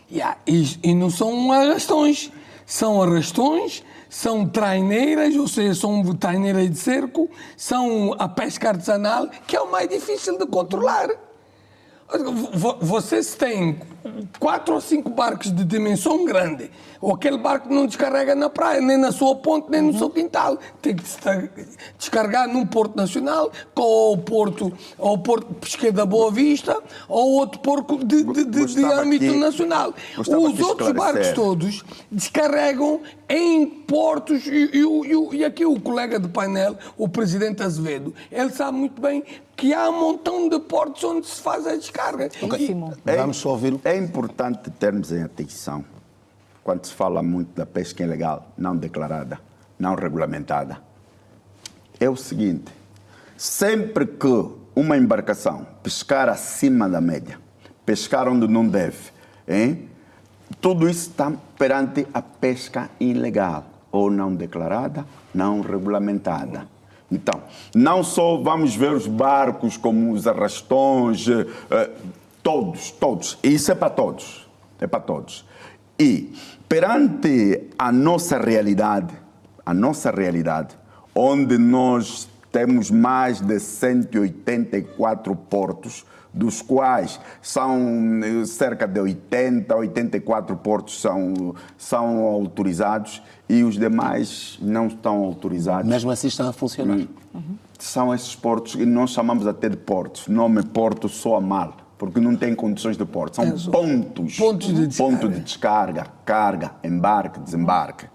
E não são arrastões. São arrastões, são traineiras, ou seja, são traineiras de cerco, são a pesca artesanal, que é o mais difícil de controlar. Você tem 4 ou 5 barcos de dimensão grande, ou aquele barco não descarrega na praia, nem na sua ponte, nem no seu quintal. Tem que descarregar num porto nacional, ou o porto pesqueiro da Boa Vista, ou outro porto de âmbito nacional. Os outros barcos todos descarregam em portos, e aqui o colega de painel, o presidente Azevedo, ele sabe muito bem que há um montão de portos onde se faz a descarga. Vamos só ouvi-lo. É importante termos em atenção, quando se fala muito da pesca ilegal, não declarada, não regulamentada, é o seguinte: sempre que uma embarcação pescar acima da média, pescar onde não deve, hein? Tudo isso está perante a pesca ilegal, ou não declarada, não regulamentada. Então, não só vamos ver os barcos como os arrastões, todos. Isso é para todos. É para todos. E, perante a nossa realidade, onde nós temos mais de 184 portos, dos quais são cerca de 84 portos são autorizados e os demais não estão autorizados. Mesmo assim estão a funcionar. São esses portos que nós chamamos até de portos. O nome porto soa mal, porque não tem condições de porto. São pontos. Ponto de descarga, carga, embarque, desembarque.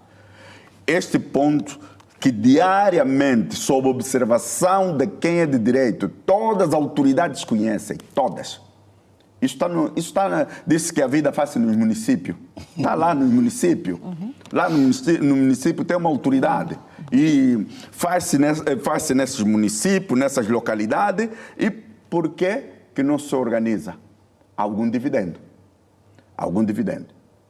Este ponto que diariamente, sob observação de quem é de direito, todas as autoridades conhecem, todas. Disse que a vida faz-se nos municípios. Está lá no município. Lá no município tem uma autoridade. E faz-se nesses municípios, nessas localidades. E por que não se organiza? Algum dividendo.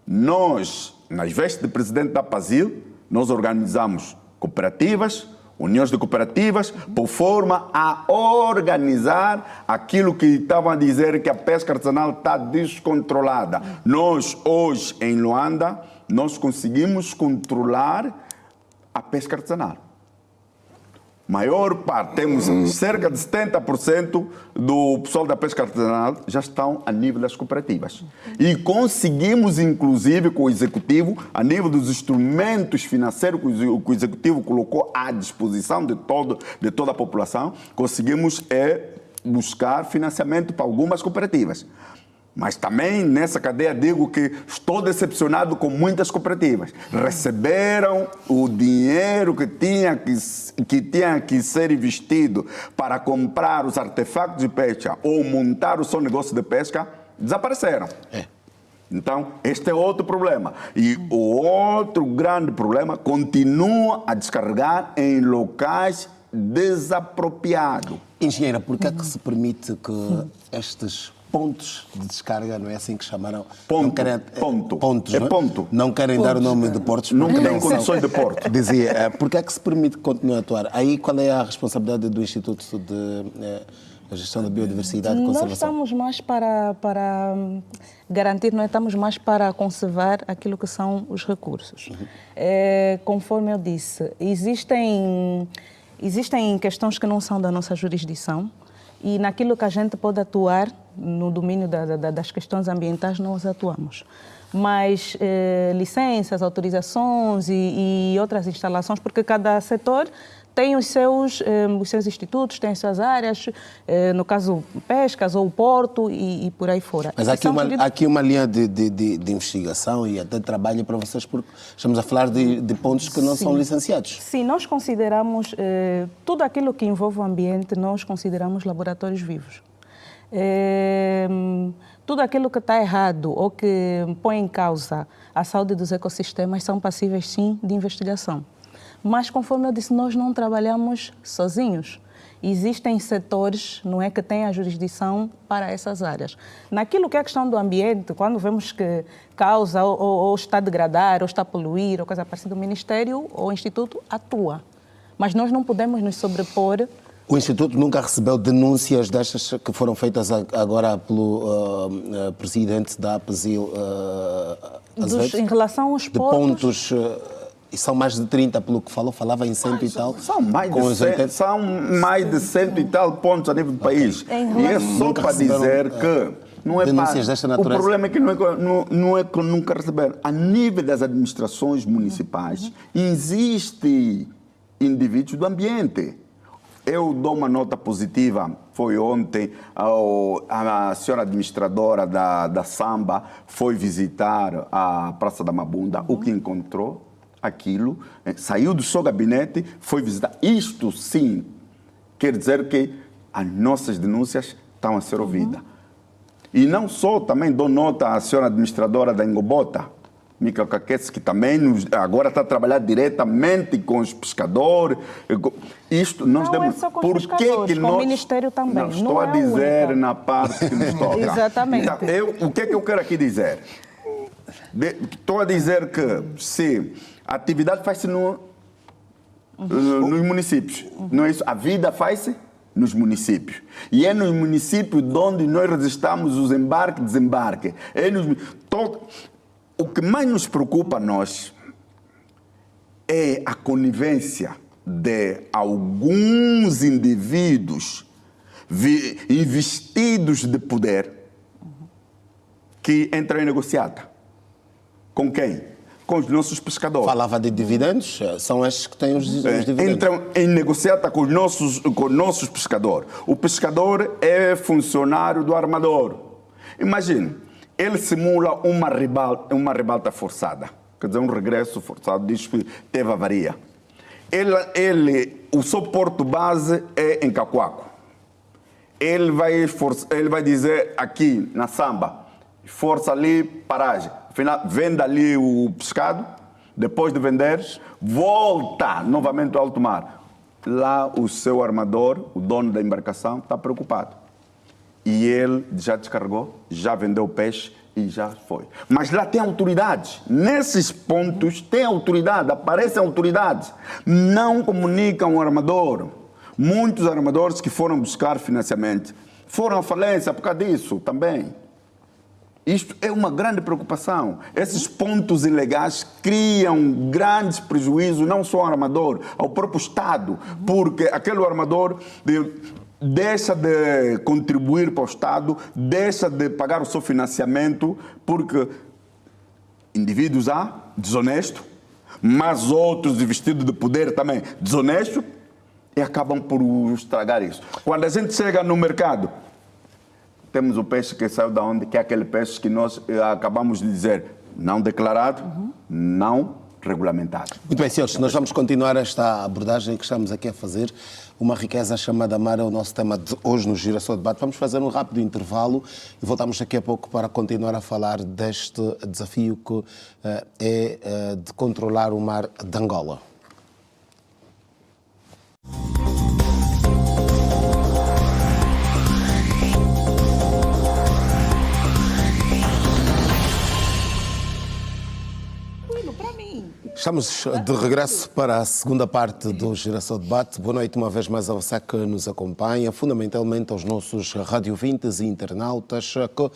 Nós, nas vestes de presidente da PASIL, nós organizamos cooperativas, uniões de cooperativas, por forma a organizar aquilo que estavam a dizer que a pesca artesanal está descontrolada. Nós, hoje, em Luanda, nós conseguimos controlar a pesca artesanal. Maior parte, temos cerca de 70% do pessoal da pesca artesanal já estão a nível das cooperativas. E conseguimos, inclusive, com o Executivo, a nível dos instrumentos financeiros que o Executivo colocou à disposição de toda a população, conseguimos buscar financiamento para algumas cooperativas. Mas também nessa cadeia digo que estou decepcionado com muitas cooperativas. Receberam o dinheiro que tinha que ser investido para comprar os artefatos de pesca ou montar o seu negócio de pesca, desapareceram. Então, este é outro problema. E o outro grande problema continua a descarregar em locais desapropriados. Engenheira, por que é que se permite que estes pontos de descarga, não é assim que chamaram? Ponto. Pontos, É não é? ponto. Não querem dar o nome de portos. Não porque tem são. condições de porto. Dizia, por que é que se permite continuar a atuar? Aí qual é a responsabilidade do Instituto de Gestão da Biodiversidade e Conservação? Nós estamos mais para garantir, não estamos mais para conservar aquilo que são os recursos. Conforme eu disse, existem questões que não são da nossa jurisdição, e naquilo que a gente pode atuar, no domínio das questões ambientais, nós atuamos. Mas licenças, autorizações e outras instalações, porque cada setor tem os seus institutos, tem as suas áreas, no caso pescas ou porto e por aí fora. Mas há aqui uma linha de investigação e até trabalho para vocês, porque estamos a falar de pontos que não são licenciados. Sim, nós consideramos tudo aquilo que envolve o ambiente, nós consideramos laboratórios vivos. Tudo aquilo que está errado ou que põe em causa a saúde dos ecossistemas são passíveis, sim, de investigação. Mas, conforme eu disse, nós não trabalhamos sozinhos. Existem setores, não é, que têm a jurisdição para essas áreas. Naquilo que é a questão do ambiente, quando vemos que causa ou está a degradar, ou está a poluir, ou coisa parecida, o Ministério ou o Instituto atua. Mas nós não podemos nos sobrepor. O Instituto nunca recebeu denúncias destas que foram feitas agora pelo presidente da APASIL, Em relação aos de pontos... e são mais de 30, pelo que falava em 100 e tal. São mais de 100 e tal pontos a nível do país. E é só para dizer que não é denúncias desta natureza. O problema é que não é que nunca receberam. A nível das administrações municipais, existem indivíduos do ambiente. Eu dou uma nota positiva. Foi ontem, a senhora administradora da Samba foi visitar a Praça da Mabunda. O que encontrou? Aquilo, saiu do seu gabinete, foi visitar. Isto, sim, quer dizer que as nossas denúncias estão a ser ouvidas. E não só, também dou nota à senhora administradora da Engobota, Michael Kakets, que também agora está a trabalhar diretamente com os pescadores. Isto nós Não é só com os pescadores, com o Ministério também. Não, estou a dizer na parte que nos toca. Exatamente. Então, o que é que eu quero aqui dizer? Estou a dizer que se a atividade faz-se nos municípios, não é isso? A vida faz-se nos municípios. E é nos municípios onde nós registramos os embarques e desembarques. O que mais nos preocupa a nós é a conivência de alguns indivíduos investidos de poder que entram em negociata. Com quem? Com os nossos pescadores. Falava de dividendos, são estes que têm os dividendos. Entram em negociata com os nossos pescadores. O pescador é funcionário do armador. Imagine, ele simula uma ribalta forçada, quer dizer, um regresso forçado, diz que teve avaria. O seu porto base é em Cacoaco. Ele vai dizer aqui na Samba, força ali, paragem. Afinal, vende ali o pescado, depois de vender, volta novamente ao alto mar. Lá o seu armador, o dono da embarcação, está preocupado. E ele já descarregou, já vendeu o peixe e já foi. Mas lá tem autoridades. Nesses pontos tem autoridade, aparecem autoridades. Não comunicam o armador. Muitos armadores que foram buscar financiamento foram à falência por causa disso também. Isto é uma grande preocupação. Esses pontos ilegais criam grandes prejuízos, não só ao armador, ao próprio Estado, porque aquele armador deixa de contribuir para o Estado, deixa de pagar o seu financiamento, porque indivíduos há, desonesto, mas outros investidos de poder também, desonesto, e acabam por estragar isso. Quando a gente chega no mercado, temos o peixe que saiu da onde, que é aquele peixe que nós acabamos de dizer, não declarado, não regulamentado. Muito bem, senhores, nós vamos continuar esta abordagem que estamos aqui a fazer. Uma riqueza chamada mar é o nosso tema de hoje no Girassol Debate. Vamos fazer um rápido intervalo e voltamos daqui a pouco para continuar a falar deste desafio que é de controlar o mar de Angola. Estamos de regresso para a segunda parte do Girassol Debate. Boa noite uma vez mais a você que nos acompanha, fundamentalmente aos nossos radiovintes e internautas que,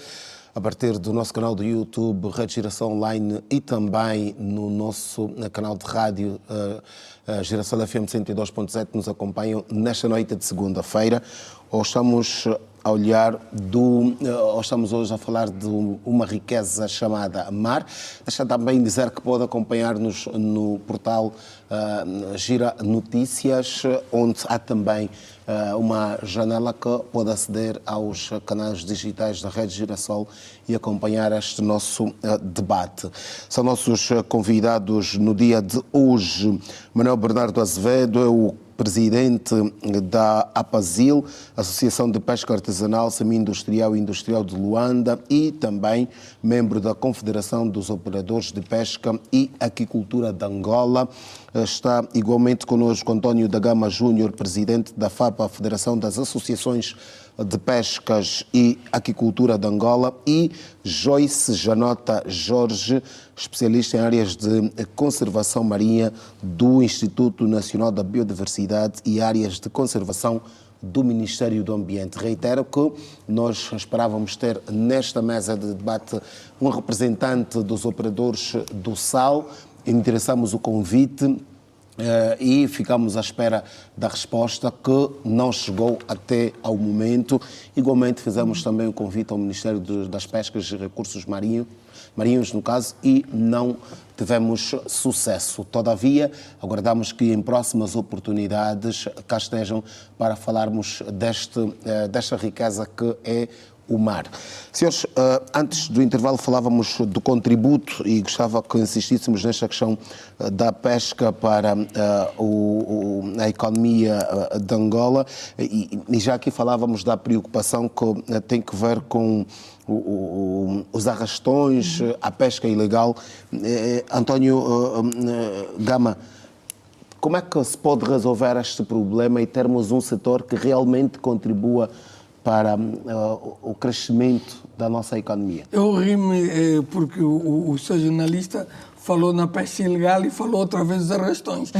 a partir do nosso canal do YouTube, Rede Girassol Online e também no nosso canal de rádio Girassol FM 102.7, nos acompanham nesta noite de segunda-feira. Estamos a olhar estamos hoje a falar de uma riqueza chamada mar. Deixa também dizer que pode acompanhar-nos no portal Gira Notícias, onde há também uma janela que pode aceder aos canais digitais da Rede Girassol e acompanhar este nosso debate. São nossos convidados no dia de hoje Manuel Bernardo Azevedo, é o presidente da APASIL, Associação de Pesca Artesanal, Semi-Industrial e Industrial de Luanda, e também membro da Confederação dos Operadores de Pesca e Aquicultura de Angola. Está igualmente connosco António da Gama Júnior, presidente da FAPA, Federação das Associações de Pescas e Aquicultura de Angola, e Joyce Janota Jorge, especialista em áreas de conservação marinha do Instituto Nacional da Biodiversidade e áreas de conservação do Ministério do Ambiente. Reitero que nós esperávamos ter nesta mesa de debate um representante dos operadores do sal, endereçamos o convite e ficamos à espera da resposta que não chegou até ao momento. Igualmente fizemos também o convite ao Ministério das Pescas e Recursos marinhos no caso, e não tivemos sucesso. Todavia, aguardamos que em próximas oportunidades cá estejam para falarmos desta riqueza que é o mar. Senhores, antes do intervalo falávamos do contributo e gostava que insistíssemos nesta questão da pesca para a economia de Angola e já aqui falávamos da preocupação que tem que ver com os arrastões, a pesca ilegal. António Gama, como é que se pode resolver este problema e termos um setor que realmente contribua para o crescimento da nossa economia? Eu ri-me porque o seu jornalista falou na pesca ilegal e falou outra vez dos arrastões.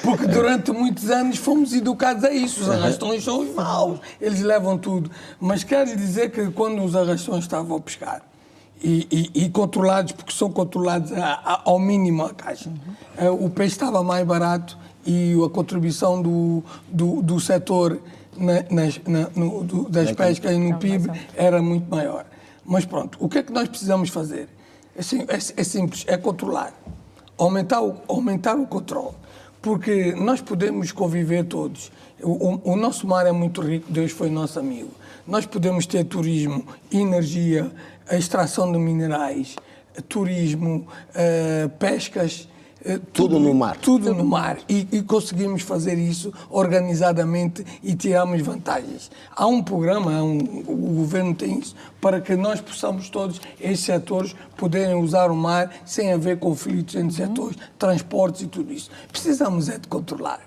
Porque durante muitos anos fomos educados a isso. Os arrastões são os maus, eles levam tudo. Mas quero dizer que quando os arrastões estavam a pescar, e controlados, porque são controlados ao mínimo a caixa, o peixe estava mais barato e a contribuição do setor das pescas e no PIB era muito maior. Mas pronto, o que é que nós precisamos fazer? É simples, é controlar, aumentar o controle, porque nós podemos conviver todos. O nosso mar é muito rico, Deus foi nosso amigo. Nós podemos ter turismo, energia, a extração de minerais, turismo, pescas, tudo no mar. Tudo no mar. E conseguimos fazer isso organizadamente e tiramos vantagens. Há um programa, o governo tem isso, para que nós possamos todos, esses setores, poderem usar o mar sem haver conflitos entre setores, transportes e tudo isso. Precisamos é de controlar.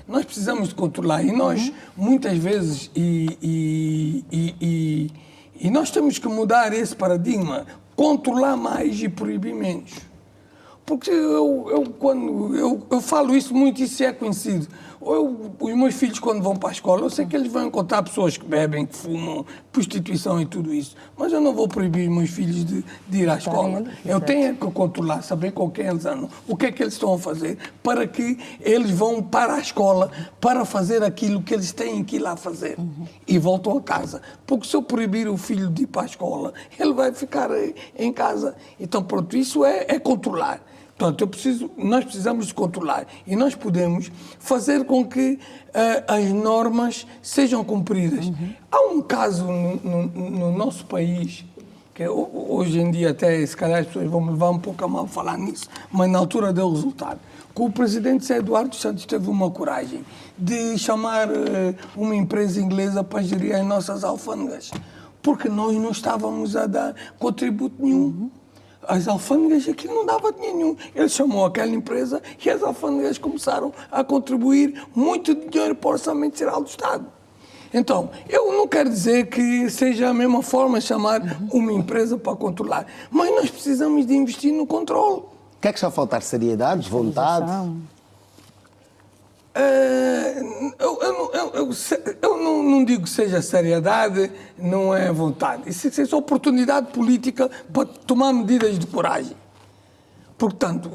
Nós precisamos de controlar. E nós, muitas vezes, e nós temos que mudar esse paradigma, controlar mais e proibir menos. Porque quando eu falo isso muito, isso é conhecido. Os meus filhos, quando vão para a escola, eu sei que eles vão encontrar pessoas que bebem, que fumam, prostituição e tudo isso. Mas eu não vou proibir os meus filhos de ir à escola. Eu tenho que controlar, saber com quem eles andam, o que é que eles estão a fazer, para que eles vão para a escola para fazer aquilo que eles têm que ir lá fazer. E voltam a casa. Porque se eu proibir o filho de ir para a escola, ele vai ficar em casa. Então, pronto, isso é controlar. Portanto, nós precisamos de controlar e nós podemos fazer com que as normas sejam cumpridas. Há um caso no nosso país, que hoje em dia até se calhar as pessoas vão me levar um pouco a mal falar nisso, mas na altura deu resultado. Que o presidente Zé Eduardo Santos teve uma coragem de chamar uma empresa inglesa para gerir as nossas alfândegas, porque nós não estávamos a dar contributo nenhum. As alfândegas aqui não dava dinheiro nenhum. Ele chamou aquela empresa e as alfândegas começaram a contribuir muito dinheiro para o Orçamento Geral do Estado. Então, eu não quero dizer que seja a mesma forma chamar uma empresa para controlar, mas nós precisamos de investir no controle. O que é que está a faltar? Seriedade, vontade? Eu não digo que seja seriedade, não é vontade. Isso é só oportunidade política para tomar medidas de coragem. Portanto,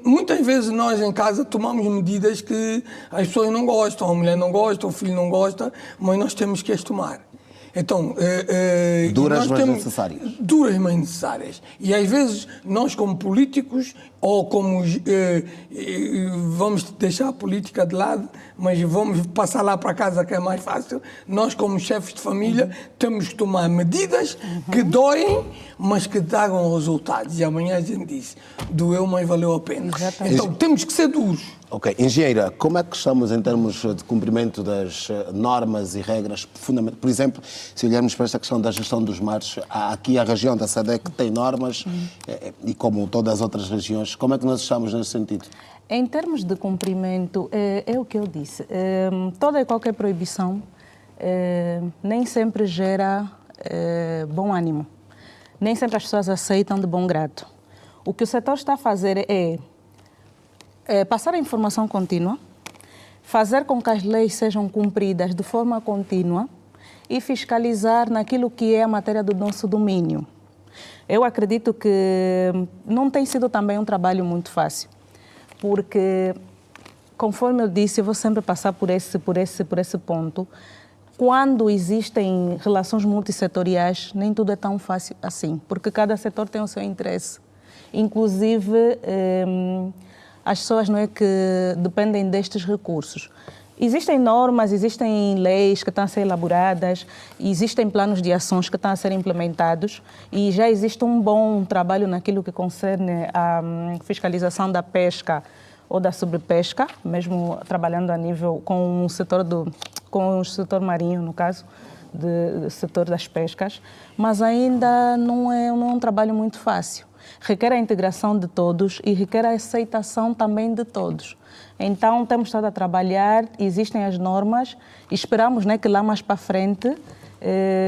muitas vezes nós em casa tomamos medidas que as pessoas não gostam, a mulher não gosta, o filho não gosta, mas nós temos que as tomar. Então, duras, mas necessárias. Duras, mas necessárias. E às vezes nós, como políticos, ou como vamos deixar a política de lado, mas vamos passar lá para casa que é mais fácil, nós, como chefes de família, temos que tomar medidas que doem, mas que tragam resultados. E amanhã a gente diz, doeu, mas valeu a pena. Exatamente. Então, temos que ser duros. Ok. Engenheira, como é que estamos em termos de cumprimento das normas e regras fundamentais? Por exemplo, se olharmos para esta questão da gestão dos mares, aqui a região da SADC tem normas e como todas as outras regiões, como é que nós estamos nesse sentido? Em termos de cumprimento, é o que eu disse. Toda e qualquer proibição nem sempre gera bom ânimo. Nem sempre as pessoas aceitam de bom grado. O que o setor está a fazer é passar a informação contínua, fazer com que as leis sejam cumpridas de forma contínua e fiscalizar naquilo que é a matéria do nosso domínio. Eu acredito que não tem sido também um trabalho muito fácil, porque, conforme eu disse, eu vou sempre passar por esse ponto. Quando existem relações multissetoriais, nem tudo é tão fácil assim, porque cada setor tem o seu interesse. Inclusive, as pessoas não é que dependem destes recursos. Existem normas, existem leis que estão a ser elaboradas, existem planos de ações que estão a ser implementados e já existe um bom trabalho naquilo que concerne a fiscalização da pesca ou da sobrepesca, mesmo trabalhando a nível com o setor marinho, no caso, do setor das pescas, mas ainda não é um trabalho muito fácil. Requer a integração de todos e requer a aceitação também de todos. Então, temos estado a trabalhar, existem as normas, e esperamos, né, que lá mais para frente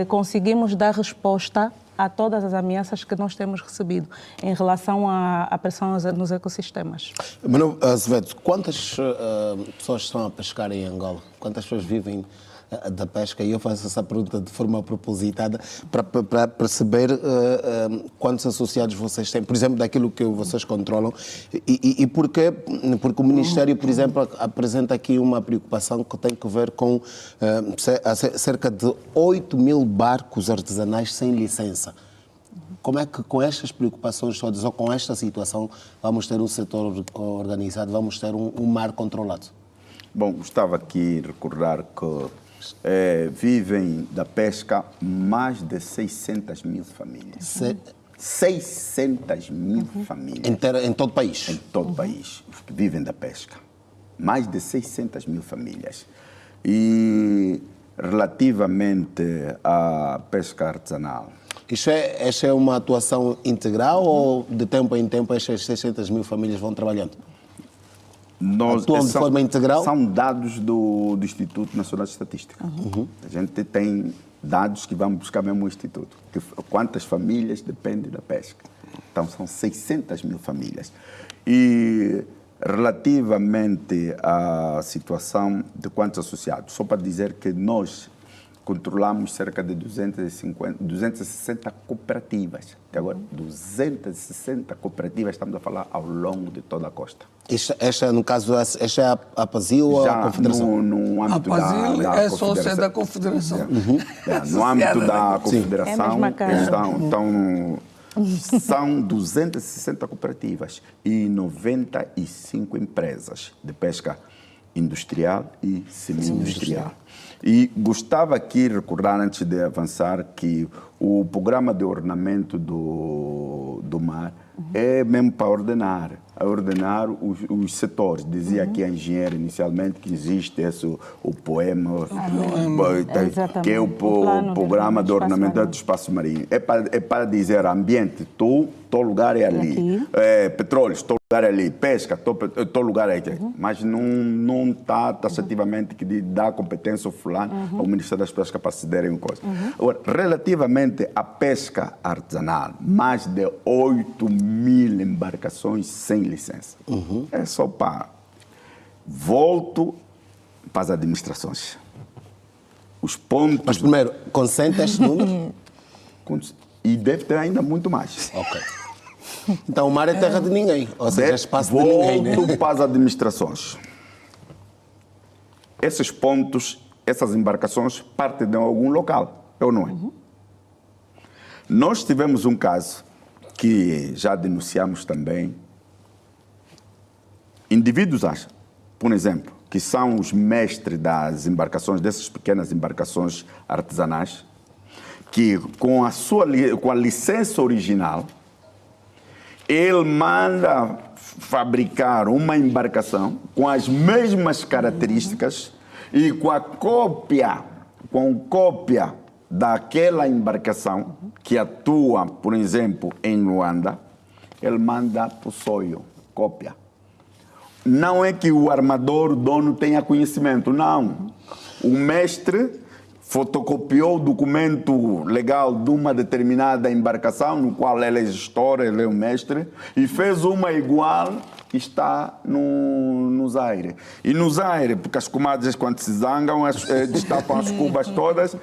conseguimos dar resposta a todas as ameaças que nós temos recebido em relação à pressão nos ecossistemas. Mano Azevedo, quantas pessoas estão a pescar em Angola? Quantas pessoas vivem da pesca? E eu faço essa pergunta de forma propositada para perceber quantos associados vocês têm, por exemplo, daquilo que vocês controlam. E porquê? Porque o Ministério, por exemplo, apresenta aqui uma preocupação que tem que ver com cerca de 8 mil barcos artesanais sem licença. Como é que com estas preocupações todas ou com esta situação vamos ter um setor organizado, vamos ter um mar controlado? Bom, gostava aqui de recordar que vivem da pesca mais de 600 mil famílias. 600 mil famílias. Em todo o país? Em todo o país, os que vivem da pesca. Mais de 600 mil famílias. E relativamente à pesca artesanal, Esta é uma atuação integral ou de tempo em tempo estas 600 mil famílias vão trabalhando? Atuam de forma integral? São dados do Instituto Nacional de Estatística. A gente tem dados que vamos buscar mesmo no Instituto. Quantas famílias dependem da pesca. Então, são 600 mil famílias. E relativamente à situação de quantos associados, só para dizer que nós controlamos cerca de 260 cooperativas. Até agora, 260 cooperativas, estamos a falar ao longo de toda a costa. Esta, no caso, esta é a PASIL ou a Confederação? No âmbito a PASIL da é sócia da Confederação. No âmbito da Confederação, É a mesma casa. são 260 cooperativas e 95 empresas de pesca industrial e semi-industrial. E gostava aqui de recordar, antes de avançar, que o programa de ordenamento do mar é mesmo para ordenar os setores. Dizia aqui a engenheira inicialmente que existe o poema, que é o programa de ordenamento do espaço marinho. É para dizer ambiente, teu lugar é ali. Petróleo, teu lugar é ali. Pesca, teu lugar é aqui. Mas não está taxativamente que dá competência ao fulano, ao Ministério das Pescas para se derem coisa. Agora, relativamente à pesca artesanal, mais de 8 mil embarcações sem licença. É só para... Volto para as administrações. Os pontos... Mas primeiro, consente este número? E deve ter ainda muito mais. Ok. Então o mar é terra de ninguém, ou seja, é espaço de ninguém, né? Volto para as administrações. Esses pontos, essas embarcações partem de algum local, ou não é? Nós tivemos um caso que já denunciamos também. Indivíduos, por exemplo, que são os mestres das embarcações, dessas pequenas embarcações artesanais, que com a licença original, ele manda fabricar uma embarcação com as mesmas características e com cópia daquela embarcação que atua, por exemplo, em Luanda, ele manda para o Soio, cópia. Não é que o armador, o dono, tenha conhecimento, não. O mestre fotocopiou o documento legal de uma determinada embarcação, no qual ele é gestor, ele é o mestre, e fez uma igual que está nos aires. E nos aires, porque as comadres, quando se zangam, destapam as cubas todas,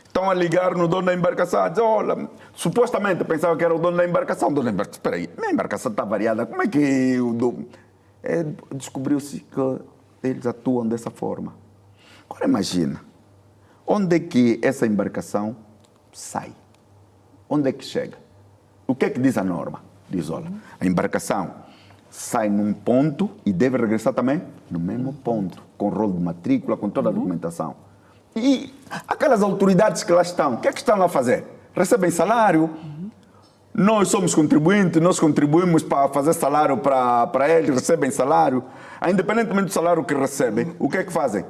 estão a ligar no dono da embarcação, a dizer, olha, supostamente pensava que era o dono da embarcação. Espera aí, minha embarcação está variada, como é que o dono... Descobriu-se que eles atuam dessa forma. Agora imagina, onde é que essa embarcação sai? Onde é que chega? O que é que diz a norma? Diz, olha, a embarcação sai num ponto e deve regressar também no mesmo ponto, com rolo de matrícula, com toda a documentação. E aquelas autoridades que lá estão, o que é que estão lá a fazer? Recebem salário. Nós somos contribuintes, nós contribuímos para fazer salário para eles, recebem salário. Independentemente do salário que recebem, o que é que fazem?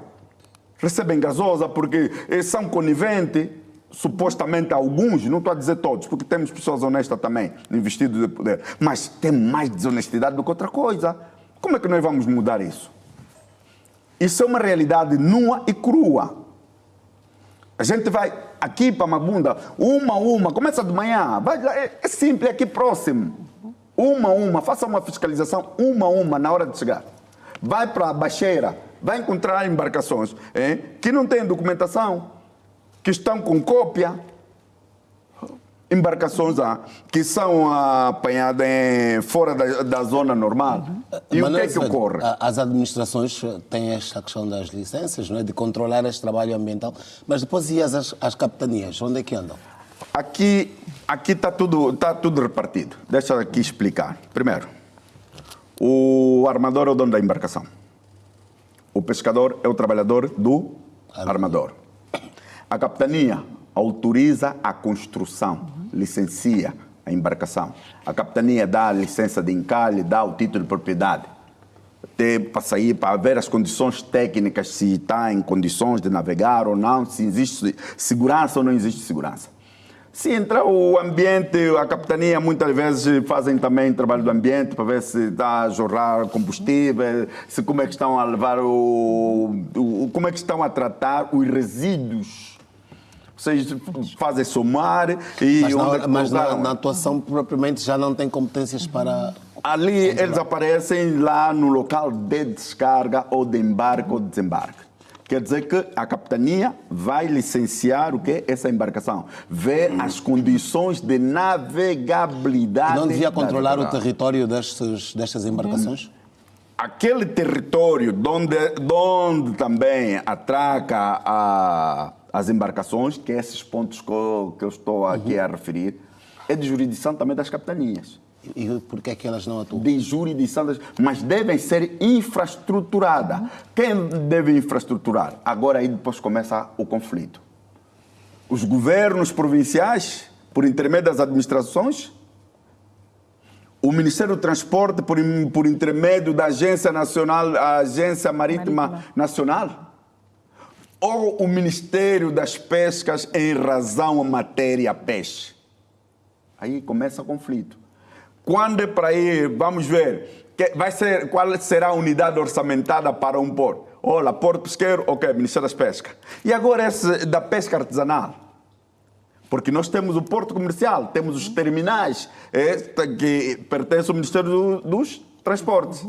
Recebem gasosa porque são coniventes, supostamente alguns, não estou a dizer todos, porque temos pessoas honestas também, investidos de poder, mas tem mais desonestidade do que outra coisa. Como é que nós vamos mudar isso? Isso é uma realidade nua e crua. A gente vai aqui para Mabunda, uma, começa de manhã, vai lá, é simples, é aqui próximo. Uma, faça uma fiscalização, uma, na hora de chegar. Vai para a Baixeira, vai encontrar embarcações que não têm documentação, que estão com cópia. Embarcações que são apanhadas fora da zona normal. E o que é que ocorre? As administrações têm esta questão das licenças, não é? De controlar este trabalho ambiental, mas depois e as capitanias, onde é que andam? Aqui está tudo repartido. Deixa eu aqui explicar. Primeiro, o armador é o dono da embarcação. O pescador é o trabalhador do armador. A capitania autoriza a construção, licencia a embarcação. A capitania dá a licença de encalhe, dá o título de propriedade. Para sair, para ver as condições técnicas, se está em condições de navegar ou não, se existe segurança ou não existe segurança. Se entrar o ambiente, a capitania muitas vezes fazem também trabalho do ambiente para ver se está a jorrar combustível, se como é que estão a levar como é que estão a tratar os resíduos. Vocês fazem somar e... Mas na atuação propriamente já não tem competências para... Ali eles aparecem lá no local de descarga ou de embarque ou de desembarque. Quer dizer que a capitania vai licenciar o quê? Essa embarcação. Ver as condições de navegabilidade. E não devia controlar o território destas embarcações? Aquele território onde também atraca as embarcações, que é esses pontos que eu estou aqui a referir, é de jurisdição também das capitanias. E por que é que elas não atuam? De jurisdição, mas devem ser infraestruturadas. Quem deve infraestruturar? Agora aí depois começa o conflito. Os governos provinciais, por intermédio das administrações, o Ministério do Transporte, por intermédio da Agência Nacional, a Agência Marítima Nacional, ou o Ministério das Pescas em razão à matéria peixe. Aí começa o conflito. Quando é para ir, vamos ver, qual será a unidade orçamentada para um porto? Olha, porto pesqueiro, ok, Ministério das Pescas. E agora esse da pesca artesanal? Porque nós temos o porto comercial, temos os terminais que pertencem ao Ministério dos Transportes.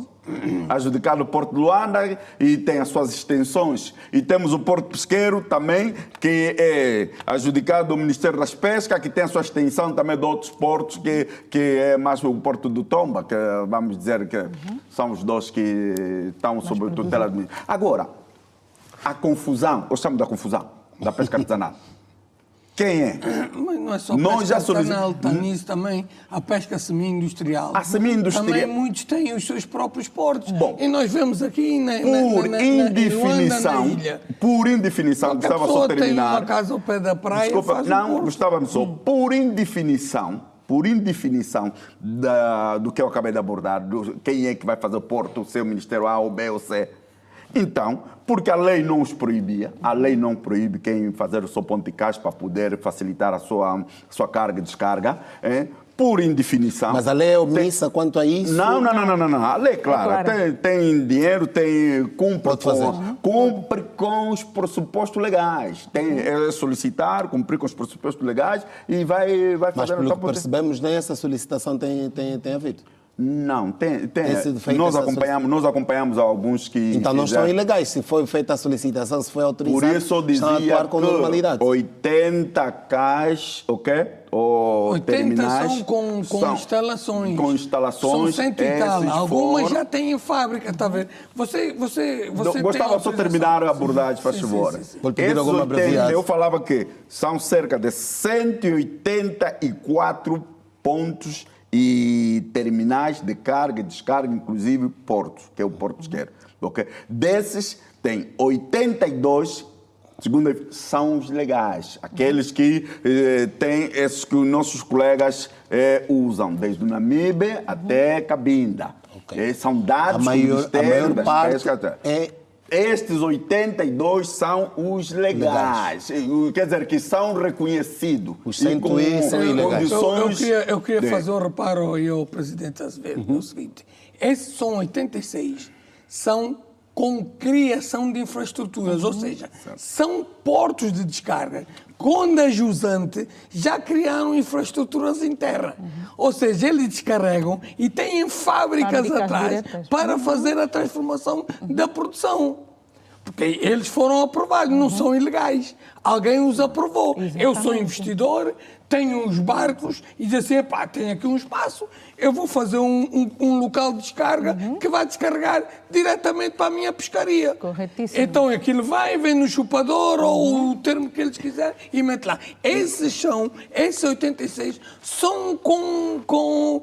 Adjudicado o Porto de Luanda e tem as suas extensões. E temos o Porto Pesqueiro também, que é adjudicado ao Ministério das Pescas, que tem a sua extensão também de outros portos, que é mais o Porto do Tomba, que vamos dizer que são os dois que estão sob a tutela do Ministério. Agora, a confusão, eu chamo da confusão, da pesca artesanal. Quem é? Mas não é só Nós pesca já artesanal, está nisso também a pesca semi-industrial. A semi-industrial. Também muitos têm os seus próprios portos. Bom, e nós vemos aqui por indefinição, Gustavo, só terminar. Tem uma casa ao pé da praia. Desculpa, não, Gustavo, só por indefinição do que eu acabei de abordar, quem é que vai fazer o porto, o seu Ministério A ou B ou C. Então, porque a lei não os proibia, a lei não proíbe quem fazer o seu ponto de caixa para poder facilitar a sua carga e descarga, por indefinição. Mas a lei é omissa quanto a isso? Não. A lei, claro, tem dinheiro, cumpre com os pressupostos legais. É solicitar, cumprir com os pressupostos legais e vai fazer... Mas pelo que percebemos, nem essa solicitação tem havido. Não, nós acompanhamos alguns que... Então não estão ilegais, se foi feita a solicitação, se foi autorizado, por isso eu dizia estão a atuar com normalidade. 80 CAIs, ok? Ou 80 terminais, são com instalações. Com instalações. São 100 e tal. Algumas já têm fábrica, está a ver? Gostava só de terminar a abordagem, faz favor. Vou pedir alguma brevidade. Eu falava que são cerca de 184 pontos e terminais de carga e descarga, inclusive portos, que é o Porto Esquerdo. Okay? Desses, tem 82, segundo, são os legais, aqueles que têm esses que os nossos colegas usam, desde o Namibe até Cabinda. Okay. São dados a do Ministério maior das parte Pescas. é... Estes 82 são os legais. Quer dizer, que são reconhecidos. Os 101 são ilegais. Eu queria fazer um reparo aí ao presidente Azevedo. É o seguinte, esses são 86, são com criação de infraestruturas, ou seja, são portos de descarga. Quando a jusante já criaram infraestruturas em terra. Ou seja, eles descarregam e têm fábricas atrás diretas. para fazer a transformação da produção. Porque eles foram aprovados, não são ilegais. Alguém os aprovou. Exatamente. Eu sou investidor, tenho uns barcos e diz assim, pá, tenho aqui um espaço, eu vou fazer um local de descarga que vai descarregar diretamente para a minha pescaria. Corretíssimo. Então aquilo vem no chupador ou o termo que eles quiserem e mete lá. Esses 86 são com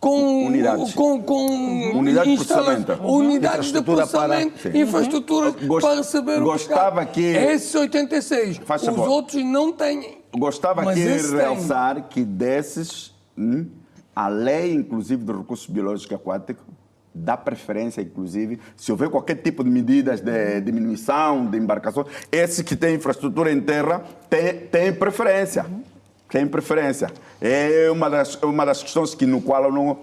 unidades. Unidades de processamento. Unidades de processamento, infraestruturas para receber o pescado. Esses 86, Faz os favor. outros não têm. Gostava Mas aqui de esse tem. realçar que desses, a lei, inclusive, de recursos biológicos aquáticos, dá preferência, inclusive, se houver qualquer tipo de medidas de diminuição de embarcações, esses que têm infraestrutura em terra têm preferência. Tem preferência. É uma das questões no qual eu não...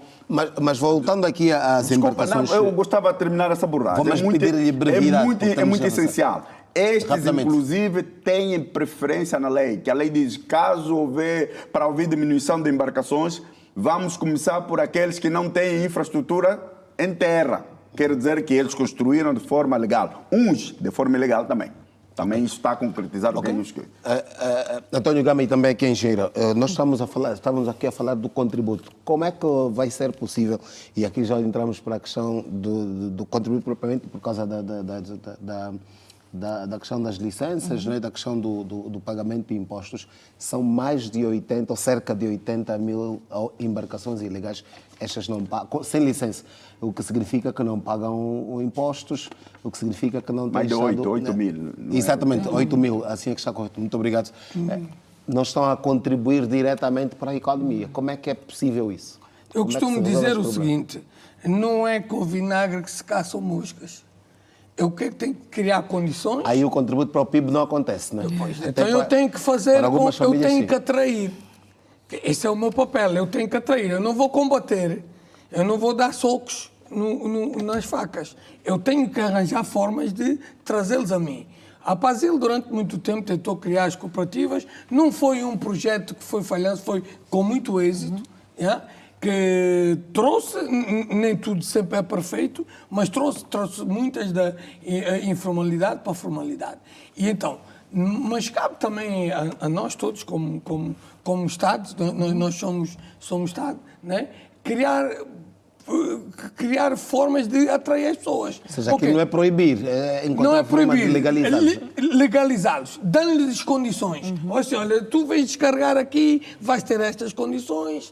Mas voltando aqui às embarcações... eu gostava de terminar essa abordagem. Vamos pedir-lhe brevidade, É muito essencial. Estes, Rapidamente. inclusive, têm preferência na lei, que a lei diz, para haver diminuição de embarcações, vamos começar por aqueles que não têm infraestrutura em terra. Quer dizer que eles construíram de forma legal. Uns de forma ilegal também. Também isso está concretizado. Okay. Bem António Gama e também aqui em Engenheiro, nós estamos aqui a falar do contributo. Como é que vai ser possível, e aqui já entramos para a questão do contributo propriamente por causa da questão das licenças, né, da questão do pagamento de impostos, são mais de 80 ou cerca de 80 mil embarcações ilegais, estas não pagam, sem licença, o que significa que não pagam impostos, o que significa que não têm mais de 8 mil. Exatamente, 8 mil, assim é que está correto. Muito obrigado. Não estão a contribuir diretamente para a economia. Como é que é possível isso? Eu Como é que costumo se resolve dizer o este problema? seguinte, não é com vinagre que se caçam moscas. Eu tenho que criar condições. Aí o contributo para o PIB não acontece, não é? Então eu tenho que fazer, eu tenho sim. que atrair. Esse é o meu papel, eu tenho que atrair. Eu não vou combater, eu não vou dar socos nas facas. Eu tenho que arranjar formas de trazê-los a mim. A Pazil, durante muito tempo, tentou criar as cooperativas. Não foi um projeto que foi falhando, foi com muito êxito. Que trouxe, nem tudo sempre é perfeito, mas trouxe muitas da informalidade para a formalidade. E então, mas cabe também a nós todos, como Estado, nós somos Estado, né? Criar formas de atrair as pessoas. Ou seja, aqui não é proibir, é encontrar não é forma de proibir, legalizá-los. Legalizá-los, dando-lhes condições. Olha, tu vais descarregar aqui, vais ter estas condições,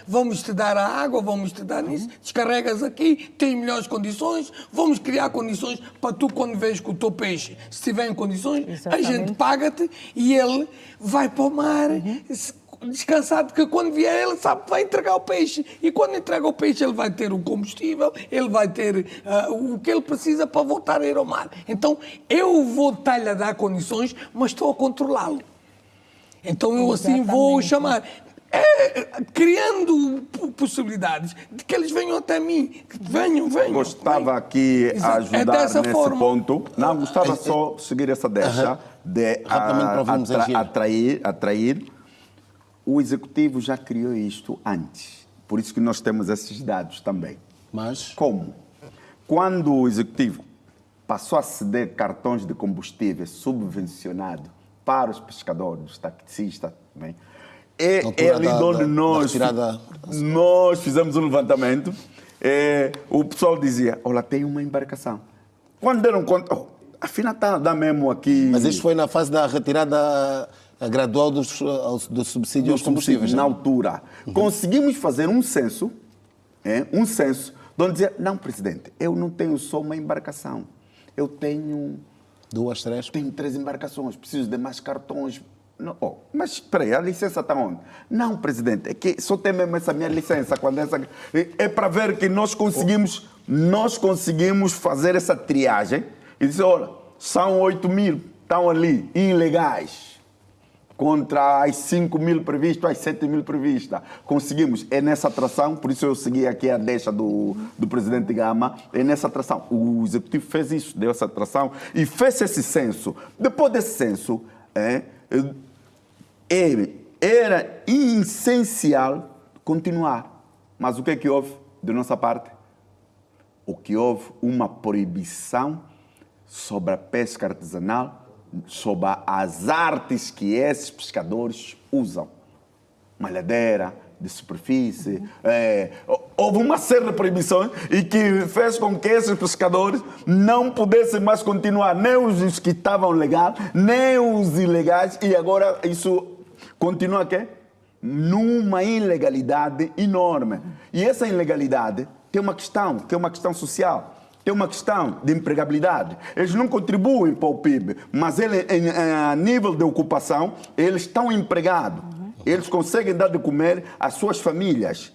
vamos te dar a água, vamos te dar isso, descarregas aqui, tens melhores condições, vamos criar condições para tu, quando vês que o teu peixe, se estiver em condições, Exatamente. a gente paga-te e ele vai para o mar, descansado, porque quando vier ele sabe que vai entregar o peixe. E quando entrega o peixe ele vai ter o combustível, ele vai ter o que ele precisa para voltar a ir ao mar. Então eu vou estar-lhe a dar condições, mas estou a controlá-lo. Então eu assim vou chamar. Criando possibilidades de que eles venham até mim. Venham. Gostava aqui a ajudar dessa nesse forma. ponto. Não, gostava só de seguir essa deixa de Rapidamente para ouvirmos a atrair. O Executivo já criou isto antes. Por isso que nós temos esses dados também. Mas Como? Quando o Executivo passou a ceder cartões de combustível subvencionado para os pescadores, os taxistas, também, é ali onde nós fizemos um levantamento. O pessoal dizia, olha, tem uma embarcação. Quando deram conta, afinal está a dar mesmo aqui... Mas isto foi na fase da retirada gradual do subsídio aos combustíveis. Na altura. Conseguimos fazer um censo, onde dizia, não, presidente, eu não tenho só uma embarcação, eu tenho 2, 3. Tenho 3 embarcações, preciso de mais cartões. Não, mas espera aí, a licença está onde? Não, presidente, é que só tem mesmo essa minha licença. É para ver que nós conseguimos fazer essa triagem e dizer, olha, são 8.000, estão ali, ilegais. Contra as 5.000 previstas, as 7.000 previstas. Conseguimos, é nessa atração, por isso eu segui aqui a deixa do presidente Gama, é nessa atração. O executivo fez isso, deu essa atração e fez esse censo. Depois desse censo, era essencial continuar. Mas o que é que houve de nossa parte? O que houve uma proibição sobre a pesca artesanal, sobre as artes que esses pescadores usam. Malhadeira, de superfície. Houve uma série de proibições e que fez com que esses pescadores não pudessem mais continuar, nem os que estavam legais, nem os ilegais, e agora isso continua aqui numa ilegalidade enorme. E essa ilegalidade tem uma questão, que é uma questão social. Tem uma questão de empregabilidade. Eles não contribuem para o PIB, mas a nível de ocupação, eles estão empregados. Eles conseguem dar de comer às suas famílias.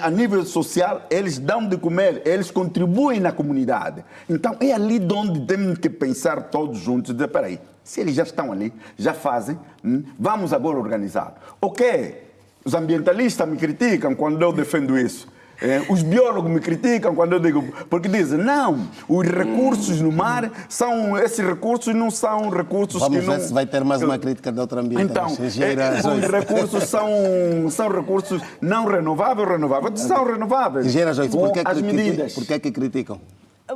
A nível social, eles dão de comer, eles contribuem na comunidade. Então, é ali onde temos que pensar todos juntos e dizer, espera aí, se eles já estão ali, já fazem, vamos agora organizar. Ok, os ambientalistas me criticam quando eu defendo isso. Os biólogos me criticam quando eu digo, porque dizem, não, os recursos no mar esses recursos não são recursos Vamos que não... ver se vai ter mais uma crítica de outra ambientalista. Então, os recursos são recursos não renováveis. São renováveis. Engenheira Joyce, as medidas. por que é que criticam?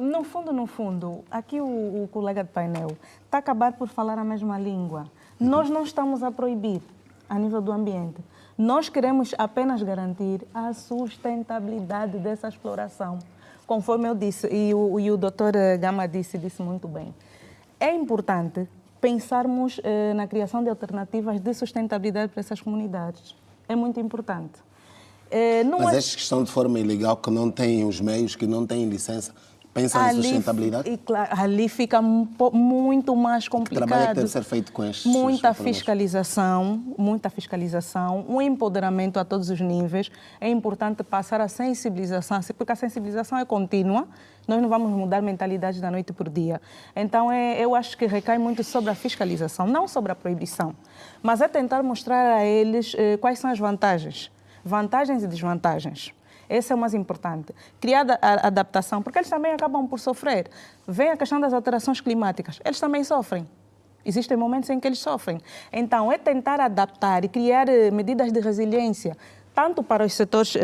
No fundo, aqui o colega de painel está a acabar por falar a mesma língua. Nós não estamos a proibir a nível do ambiente. Nós queremos apenas garantir a sustentabilidade dessa exploração. Conforme eu disse, e o doutor Gama disse muito bem, é importante pensarmos na criação de alternativas de sustentabilidade para essas comunidades. É muito importante. Mas esta questão de forma ilegal, que não têm os meios, que não têm licença, pensa em sustentabilidade? Claro, ali fica muito mais complicado. Que trabalho é que deve ser feito com estes? Muita fiscalização, um empoderamento a todos os níveis. É importante passar a sensibilização, porque a sensibilização é contínua. Nós não vamos mudar mentalidades da noite por dia. Então, eu acho que recai muito sobre a fiscalização, não sobre a proibição. Mas é tentar mostrar a eles quais são as vantagens e desvantagens. Esse é o mais importante. Criar a adaptação, porque eles também acabam por sofrer. Vem a questão das alterações climáticas. Eles também sofrem. Existem momentos em que eles sofrem. Então, é tentar adaptar e criar medidas de resiliência, tanto para os setores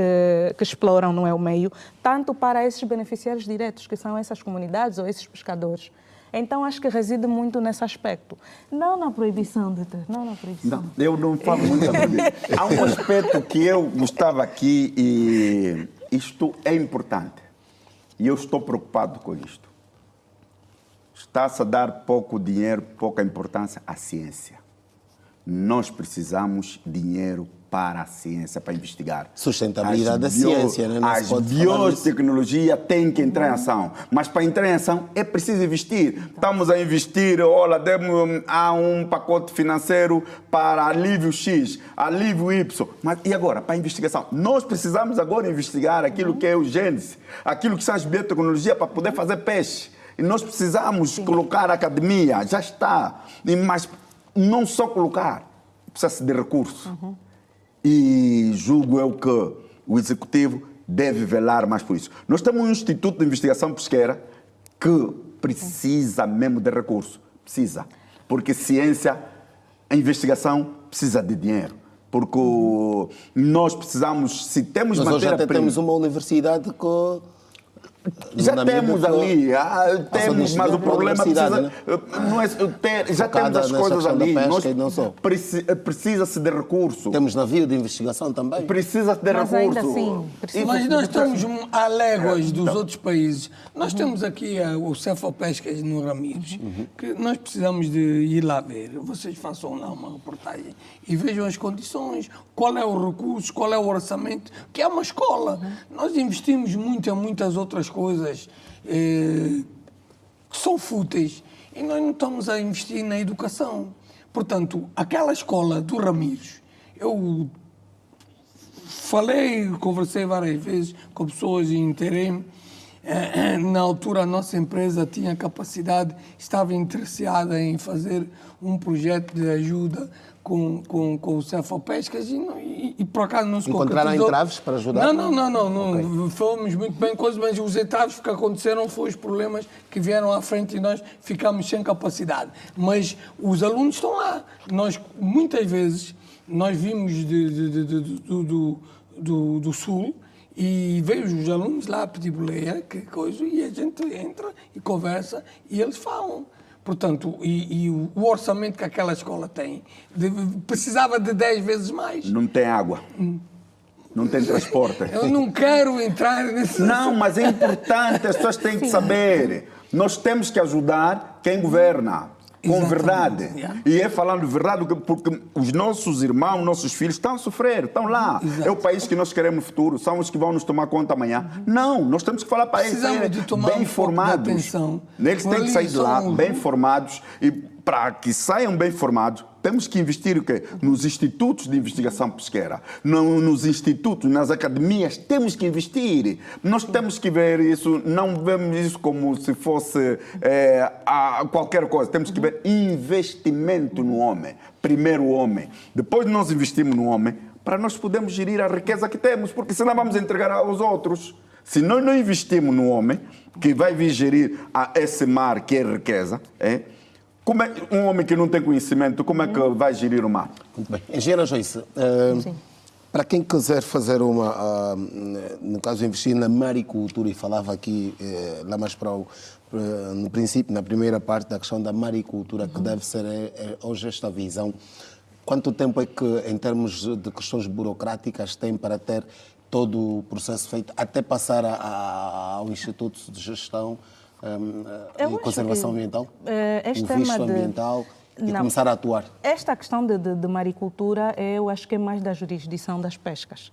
que exploram, não é o meio, tanto para esses beneficiários diretos, que são essas comunidades ou esses pescadores. Então, acho que reside muito nesse aspecto. Não na proibição, doutor. Não na proibição. Não, eu não falo muito sobre isso. Há um aspecto que eu gostava aqui e isto é importante. E eu estou preocupado com isto. Está-se a dar pouco dinheiro, pouca importância à ciência. Nós precisamos de dinheiro para a ciência, para investigar. Sustentabilidade da ciência, né? As biotecnologias têm que entrar em ação. Mas para entrar em ação é preciso investir. Estamos a investir, olha, há um pacote financeiro para alívio X, alívio Y. Mas e agora, para a investigação? Nós precisamos agora investigar aquilo que é o gênese, aquilo que são as biotecnologias para poder fazer peixe. E nós precisamos colocar a academia, já está. Mas não só colocar, precisa-se de recursos. E julgo eu que o Executivo deve velar mais por isso. Nós temos um Instituto de Investigação Pesqueira que precisa mesmo de recursos. Precisa. Porque ciência, a investigação precisa de dinheiro. Porque nós precisamos, se temos matéria-prima... Mas hoje até temos uma universidade Já Namíbia, temos ali, temos, mas o problema universidade, precisa. Não é, já Focada temos as nessa coisas questão da ali. pesca e não só. Precisa-se de recurso. Temos navio de investigação também. Precisa de Mas recurso. ainda assim, precisa- Mas nós estamos a léguas dos outros países. Nós temos aqui o Cefapescas no Ramires, que nós precisamos de ir lá ver. Vocês façam lá uma reportagem e vejam as condições, qual é o recurso, qual é o orçamento, que é uma escola. Nós investimos muito em muitas outras coisas que são fúteis e nós não estamos a investir na educação. Portanto, aquela escola do Ramires, eu falei, conversei várias vezes com pessoas e inteirei-me. Na altura, a nossa empresa tinha capacidade, estava interessada em fazer um projeto de ajuda com o Cefapescas e por acaso não se Encontraram concretizou. entraves para ajudar? Não. Fomos muito bem coisas, mas os entraves que aconteceram foram os problemas que vieram à frente e nós ficámos sem capacidade. Mas os alunos estão lá. Nós, muitas vezes, nós vimos do Sul e vejo os alunos lá pedir boleia, que coisa, e a gente entra e conversa e eles falam. Portanto, e o orçamento que aquela escola tem, precisava de 10 vezes mais. Não tem água. Não tem transporte. Eu não quero entrar nesse... Não, mas é importante, as pessoas têm que saber. Nós temos que ajudar quem governa. Com Exatamente. verdade. Yeah. E é falando verdade, porque os nossos irmãos, nossos filhos estão a sofrer, estão lá. Exato. É o país que nós queremos no futuro, são os que vão nos tomar conta amanhã. Não, nós temos que falar para eles, Precisamos de tomar bem um pouco de formados. atenção. Eles têm que sair de lá São- bem formados e para que saiam bem formados, temos que investir o quê? Nos institutos de investigação pesqueira, nos institutos, nas academias, temos que investir. Nós temos que ver isso, não vemos isso como se fosse qualquer coisa. Temos que ver investimento no homem. Primeiro o homem. Depois nós investimos no homem para nós podermos gerir a riqueza que temos, porque senão vamos entregar aos outros. Se nós não investimos no homem, que vai vir gerir esse mar que é riqueza, como é um homem que não tem conhecimento, como é que vai gerir o mar? Muito bem. Engenheira Joyce, para quem quiser fazer no caso, investir na maricultura, e falava aqui lá mais no princípio, na primeira parte da questão da maricultura, que deve ser hoje esta visão, quanto tempo é que, em termos de questões burocráticas, tem para ter todo o processo feito, até passar ao Instituto de Gestão e Conservação Ambiental? Este o tema visto ambiental e começar a atuar? Esta questão de maricultura, eu acho que é mais da jurisdição das pescas.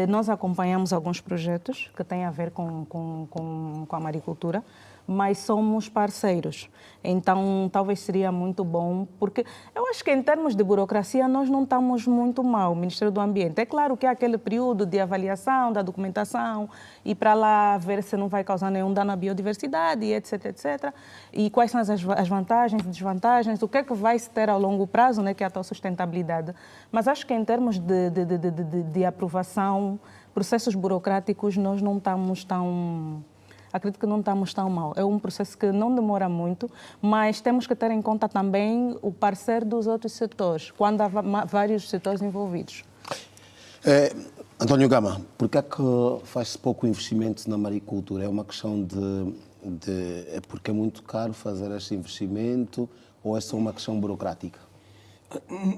Nós acompanhamos alguns projetos que têm a ver com a maricultura, mas somos parceiros. Então, talvez seria muito bom, porque eu acho que em termos de burocracia nós não estamos muito mal, o Ministério do Ambiente. É claro que há aquele período de avaliação da documentação e para lá ver se não vai causar nenhum dano à biodiversidade, etc, etc. E quais são as vantagens e desvantagens, o que é que vai se ter ao longo prazo, né, que é a tal sustentabilidade. Mas acho que em termos de aprovação, processos burocráticos, nós não estamos tão... Acredito que não estamos tão mal. É um processo que não demora muito, mas temos que ter em conta também o parceiro dos outros setores, quando há vários setores envolvidos. António Gama, por que é que faz-se pouco investimento na maricultura? É uma questão é porque é muito caro fazer este investimento ou é só uma questão burocrática?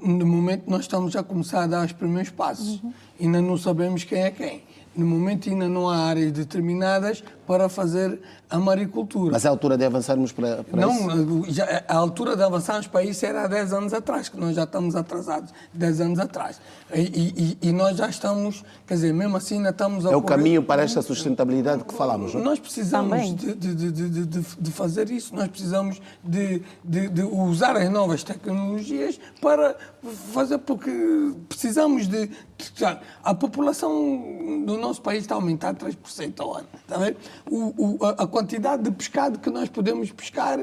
No momento nós estamos a começar a dar os primeiros passos. Ainda não sabemos quem é quem. No momento ainda não há áreas determinadas para fazer a maricultura. Mas é a altura de avançarmos para isso? Não, a altura de avançarmos para isso era há 10 anos atrás, que nós já estamos atrasados 10 anos atrás. E nós já estamos, quer dizer, mesmo assim ainda estamos a... É o caminho para esta sustentabilidade que falamos, não? Nós precisamos de fazer isso, nós precisamos de usar as novas tecnologias para fazer, porque precisamos de... A população do nosso país está a aumentar 3% ao ano, está a ver? A quantidade de pescado que nós podemos pescar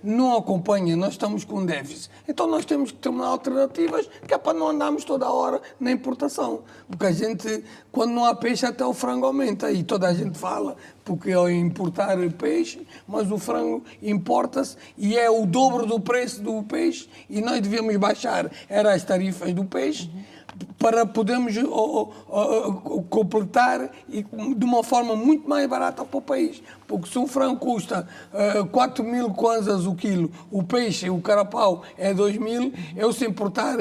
não acompanha, nós estamos com déficit. Então nós temos que tomar alternativas, que é para não andarmos toda a hora na importação. Porque a gente, quando não há peixe, até o frango aumenta. E toda a gente fala, porque ao importar peixe, mas o frango importa-se e é o dobro do preço do peixe e nós devíamos baixar as tarifas do peixe para podermos completar e de uma forma muito mais barata para o país. Porque se um frango custa 4.000 kwanzas o quilo, o peixe, o carapau é 2.000, eu se importar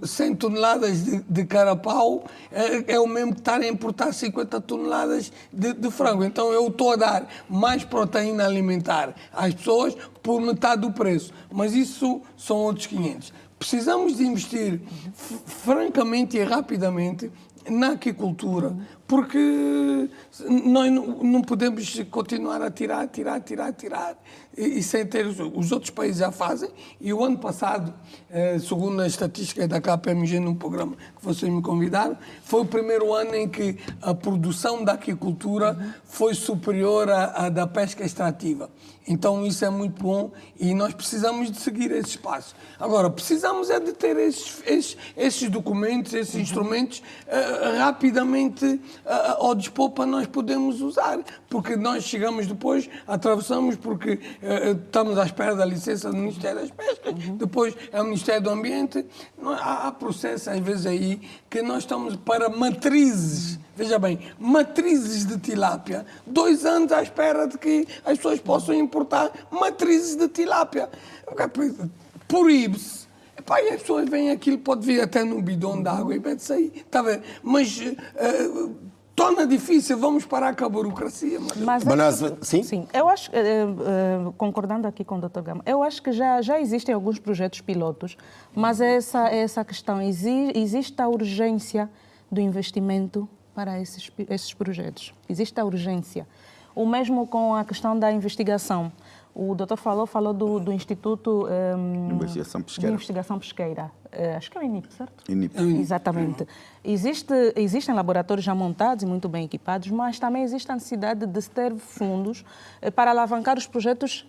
100 toneladas de carapau, é o mesmo que estar a importar 50 toneladas de frango. Então eu estou a dar mais proteína alimentar às pessoas por metade do preço. Mas isso são outros 500. Precisamos de investir francamente e rapidamente na aquicultura, porque nós não podemos continuar a tirar e sem ter. Os outros países já fazem, e o ano passado, segundo as estatísticas da KPMG, num programa que vocês me convidaram, foi o primeiro ano em que a produção da aquicultura foi superior à da pesca extrativa. Então isso é muito bom e nós precisamos de seguir esse espaço. Agora, precisamos é de ter esses documentos, esses instrumentos rapidamente ao dispor para nós podermos usar. Porque nós chegamos depois, atravessamos porque estamos à espera da licença do Ministério das Pescas, depois é o Ministério do Ambiente. Há processos às vezes aí que nós estamos para matrizes, veja bem, matrizes de tilápia, 2 anos à espera de que as pessoas possam importar matrizes de tilápia. Proíbe-se. E as pessoas veem aquilo, pode vir até num bidão de água e mete-se aí. Está a ver? Mas torna difícil, vamos parar com a burocracia. Mas sim, eu acho, concordando aqui com o Dr. Gama, eu acho que já existem alguns projetos pilotos, mas essa questão, existe a urgência do investimento para esses projetos. Existe a urgência. O mesmo com a questão da investigação. O doutor falou do Instituto de Investigação Pesqueira. Acho que é o INIP, certo? INIP. Exatamente. Existem laboratórios já montados e muito bem equipados, mas também existe a necessidade de se ter fundos para alavancar os projetos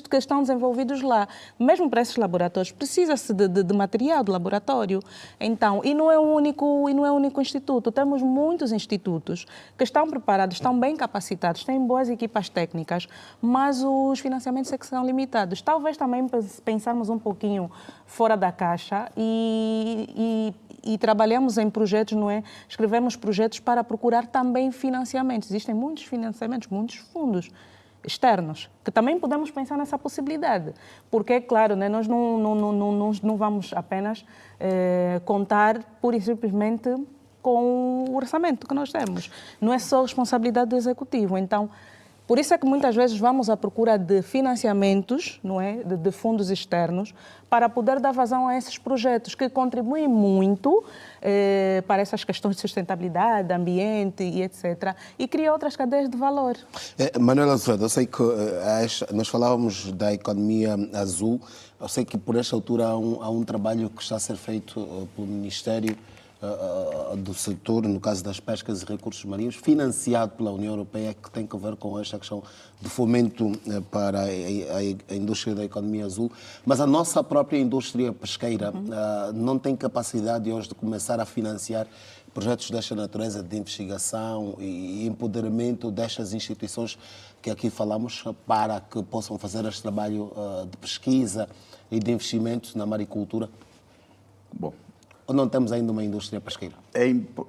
que estão desenvolvidos lá. Mesmo para esses laboratórios, precisa-se de material de laboratório. Então, e não é o único instituto. Temos muitos institutos que estão preparados, estão bem capacitados, têm boas equipas técnicas, mas os financiamentos é que são limitados. Talvez também pensarmos um pouquinho fora da caixa e trabalhamos em projetos, não é? Escrevemos projetos para procurar também financiamentos. Existem muitos financiamentos, muitos fundos externos, que também podemos pensar nessa possibilidade. Porque, é claro, né, nós não vamos apenas contar pura e simplesmente com o orçamento que nós temos. Não é só responsabilidade do Executivo. Então, por isso é que muitas vezes vamos à procura de financiamentos, não é? de fundos externos, para poder dar vazão a esses projetos que contribuem muito para essas questões de sustentabilidade, ambiente e etc. E cria outras cadeias de valor. Manuela Azevedo, eu sei que nós falávamos da economia azul, eu sei que por esta altura há um trabalho que está a ser feito pelo Ministério do setor, no caso das pescas e recursos marinhos, financiado pela União Europeia, que tem a ver com esta questão de fomento para a indústria da economia azul. Mas a nossa própria indústria pesqueira não tem capacidade hoje de começar a financiar projetos desta natureza de investigação e empoderamento destas instituições que aqui falamos para que possam fazer este trabalho de pesquisa e de investimento na maricultura? Bom, ou não temos ainda uma indústria pesqueira?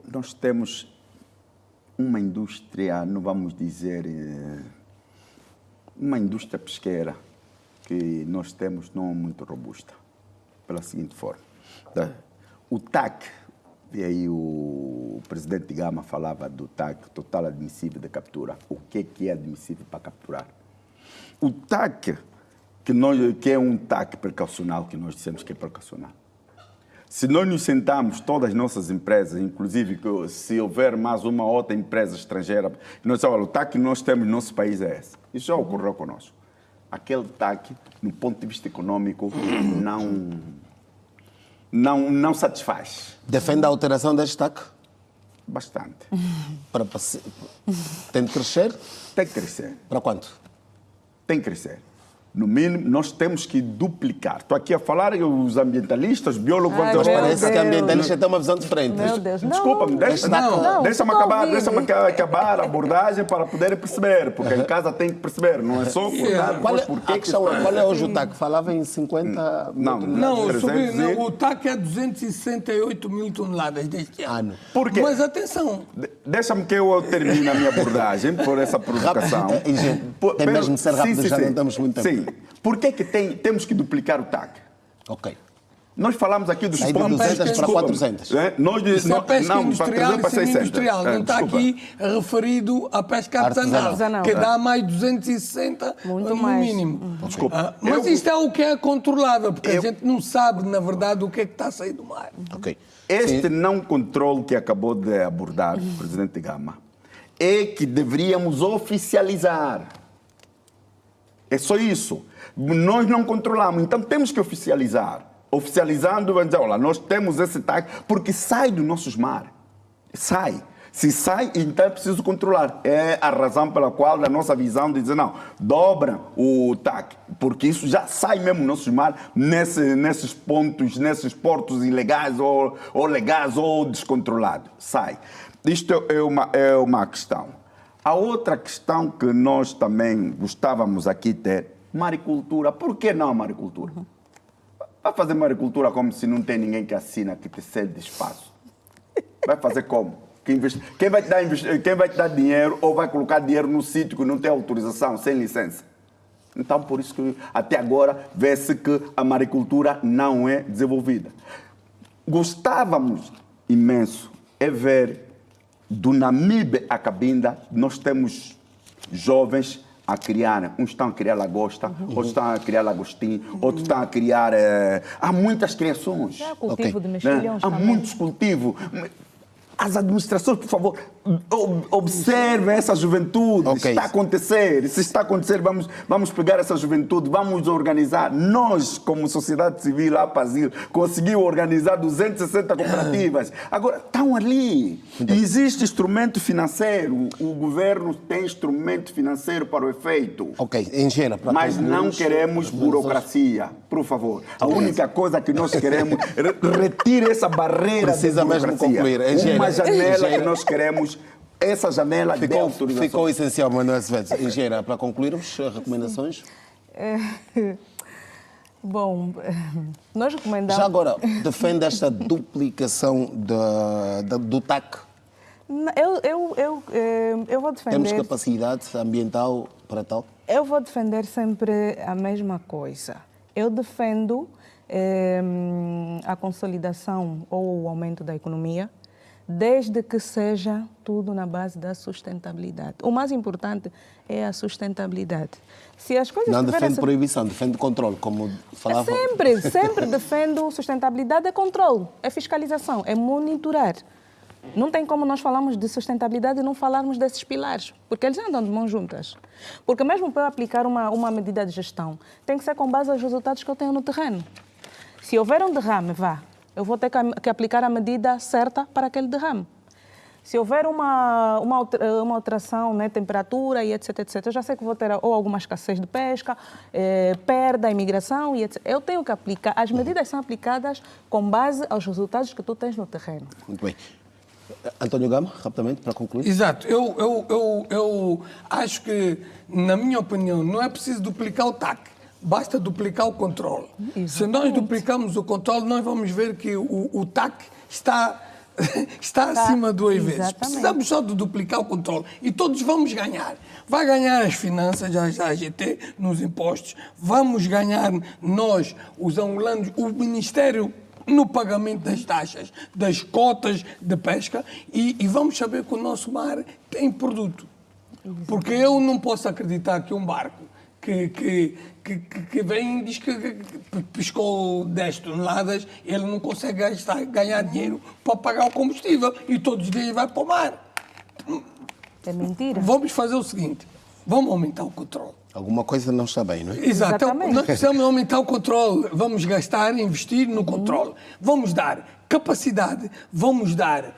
Nós temos uma indústria, não vamos dizer, uma indústria pesqueira que nós temos não muito robusta, pela seguinte forma. O TAC, e aí o presidente Gama falava do TAC, total admissível de captura. O que é admissível para capturar? O TAC, que é um TAC precaucional, que nós dissemos que é precaucional. Se nós nos sentarmos, todas as nossas empresas, inclusive se houver mais uma outra empresa estrangeira, nós falamos, o TAC que nós temos no nosso país é esse. Isso já ocorreu conosco. Aquele TAC, no ponto de vista econômico, não satisfaz. Defende a alteração deste TAC? Bastante. Tem de crescer? Tem que crescer. Para quanto? Tem que crescer. No mínimo, nós temos que duplicar. Estou aqui a falar, os ambientalistas, os biólogos... Ai, Mas Meu parece que Deus. a ambientalista tem uma visão diferente. Meu Deus, não. Desculpa-me, deixa-me não, acabar a abordagem para poderem perceber, porque em casa tem que perceber, não é só cortar. Qual é, porque a questão é, qual é hoje o TAC? Falava em 50 Não, mil Não, toneladas. o TAC é 268 mil toneladas deste ano. Por quê? Mas atenção, Deixa-me que eu termine a minha abordagem por essa provocação. Tem mesmo de ser rápido, já não temos muito tempo. Sim. Por que temos que duplicar o TAC? Ok. Nós falamos aqui dos Sai de 200 para Desculpa-me. 400. isso é pesca industrial e 300 para 600. semi-industrial. Não está Desculpa. aqui referido à pesca artesanal, Artesanal. que dá mais 260 Muito no mais. mínimo. Desculpa. Mas isto é o que é controlável, porque a gente não sabe, na verdade, o que é que está a sair do mar. Ok. Este não controle que acabou de abordar o presidente Gama é que deveríamos oficializar. É só isso. Nós não controlamos, então temos que oficializar. Oficializando, vamos dizer, olha, nós temos esse TAC porque sai dos nossos mares. Sai. Se sai, então é preciso controlar. É a razão pela qual a nossa visão de dizer, não, dobra o TAC, porque isso já sai mesmo dos nossos mares, nesses pontos, nesses portos ilegais ou legais ou descontrolados. Sai. Isto é uma questão. A outra questão que nós também gostávamos aqui de ter, maricultura. Por que não a maricultura? Vai fazer maricultura como se não tem ninguém que assina, que te cede espaço. Vai fazer como? Quem vai te dar dinheiro ou vai colocar dinheiro no sítio que não tem autorização, sem licença? Então, por isso que até agora vê-se que a maricultura não é desenvolvida. Gostávamos imenso é ver do Namibe a Cabinda, nós temos jovens a criar, uns estão a criar lagosta, outros estão a criar lagostim, outros estão a criar... há muitas criações. É cultivo de mexilhões Há também. muitos cultivos. As administrações, por favor, observem essa juventude. Ok. Está a acontecer. Se está a acontecer, vamos pegar essa juventude, vamos organizar. Nós, como sociedade civil, lá para Asilo, conseguimos organizar 260 cooperativas. Agora, estão ali. Existe instrumento financeiro. O governo tem instrumento financeiro para o efeito. Ok, engenheiro. para Mas não concluirmos, queremos burocracia, por favor. A única coisa que nós queremos, retire essa barreira Precisa de mesmo burocracia. concluir. Engenheiro. Uma janela Engenheiro. que nós queremos, essa janela de autorização. Ficou essencial, Manuel Azevedo. Engenheira, para concluirmos, recomendações? Bom, nós recomendamos... Já agora, defende esta duplicação do TAC? Eu vou defender... Temos capacidade ambiental para tal? Eu vou defender sempre a mesma coisa. Eu defendo a consolidação ou o aumento da economia, desde que seja tudo na base da sustentabilidade. O mais importante é a sustentabilidade. Se as coisas Não tiverem defende proibição, defende controle, como falava. Sempre defendo sustentabilidade, é controle, é fiscalização, é monitorar. Não tem como nós falarmos de sustentabilidade e não falarmos desses pilares, porque eles andam de mãos juntas. Porque mesmo para eu aplicar uma medida de gestão, tem que ser com base aos resultados que eu tenho no terreno. Se houver um derrame, eu vou ter que aplicar a medida certa para aquele derrame. Se houver uma alteração, né, temperatura e etc, eu já sei que vou ter ou alguma escassez de pesca, perda, imigração e etc. Eu tenho que aplicar, as medidas são aplicadas com base aos resultados que tu tens no terreno. Muito bem. António Gama, rapidamente, para concluir. Exato. Eu acho que, na minha opinião, não é preciso duplicar o TAC. Basta duplicar o controle. Exatamente. Se nós duplicamos o controle, nós vamos ver que o TAC está acima do vezes. Exatamente. Precisamos só de duplicar o controle. E todos vamos ganhar. Vai ganhar as finanças, a AGT, nos impostos. Vamos ganhar nós, os angolanos, o Ministério no pagamento das taxas, das cotas de pesca e vamos saber que o nosso mar tem produto. Porque eu não posso acreditar que um barco que vem e diz que pescou 10 toneladas, ele não consegue ganhar dinheiro para pagar o combustível e todos os dias vai para o mar. É mentira. Vamos fazer o seguinte, vamos aumentar o controle. Alguma coisa não está bem, não é? Exato. Então, Exatamente. nós precisamos aumentar o controle. Vamos gastar, investir no controle. Vamos dar capacidade, vamos dar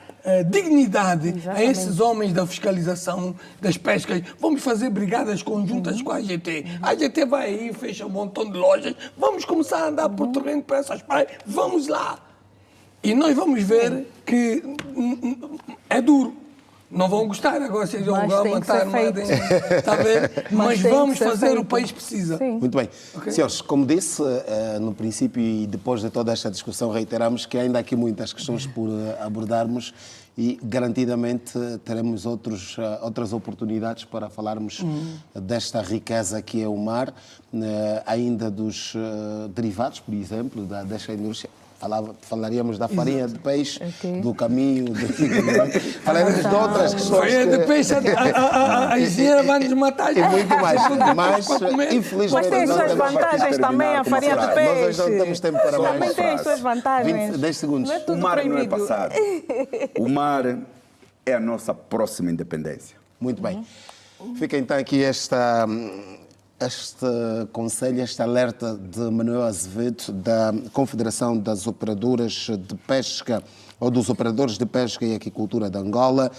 dignidade a Exatamente. esses homens da fiscalização das pescas. Vamos fazer brigadas conjuntas com a AGT. A AGT vai aí, fecha um montão de lojas. Vamos começar a andar por terreno para essas praias. Vamos lá. E nós vamos ver que é duro. Não vão gostar agora, vocês vão Mas tem que ser levantar uma feito. está a ver? Mas tem que vamos ser fazer, o feito. país precisa. Sim. Muito bem. Senhores, como disse no princípio e depois de toda esta discussão, reiteramos que ainda há aqui muitas questões por abordarmos e garantidamente teremos outras oportunidades para falarmos desta riqueza que é o mar, ainda dos derivados, por exemplo, desta indústria. Falaríamos da farinha de peixe, do caminho, falaremos de outras questões. Farinha de peixe, a engenheira vai nos matar. E muito mais. Mas, infelizmente, Mas tem as não suas temos- vantagens também, a farinha de Nós peixe. hoje não temos tempo para mais. Também tem as suas vantagens. 10 segundos. Não é O tudo mar não é proibido. passado. O mar é a nossa próxima independência. Muito bem. Fica então aqui este conselho, este alerta de Manuel Azevedo, da Confederação das Operadoras de Pesca, ou dos Operadores de Pesca e Aquicultura de Angola.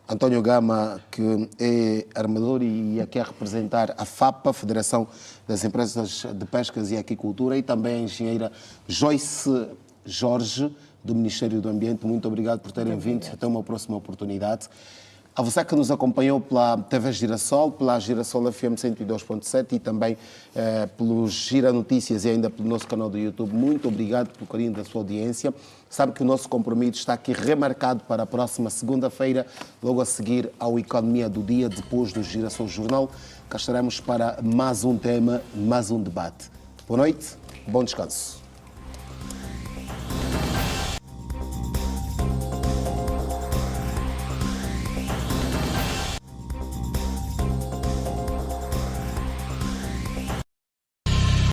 António Gama, que é armador e aqui a representar a FAPA, Federação das Empresas de Pescas e Aquicultura, e também a engenheira Joyce Jorge, do Ministério do Ambiente. Muito obrigado por terem vindo. Até uma próxima oportunidade. A você que nos acompanhou pela TV Girassol, pela Girassol FM 102.7 e também pelo Gira Notícias e ainda pelo nosso canal do YouTube, muito obrigado pelo carinho da sua audiência. Sabe que o nosso compromisso está aqui remarcado para a próxima segunda-feira, logo a seguir ao Economia do Dia, depois do Girassol Jornal. Cá estaremos para mais um tema, mais um debate. Boa noite, bom descanso.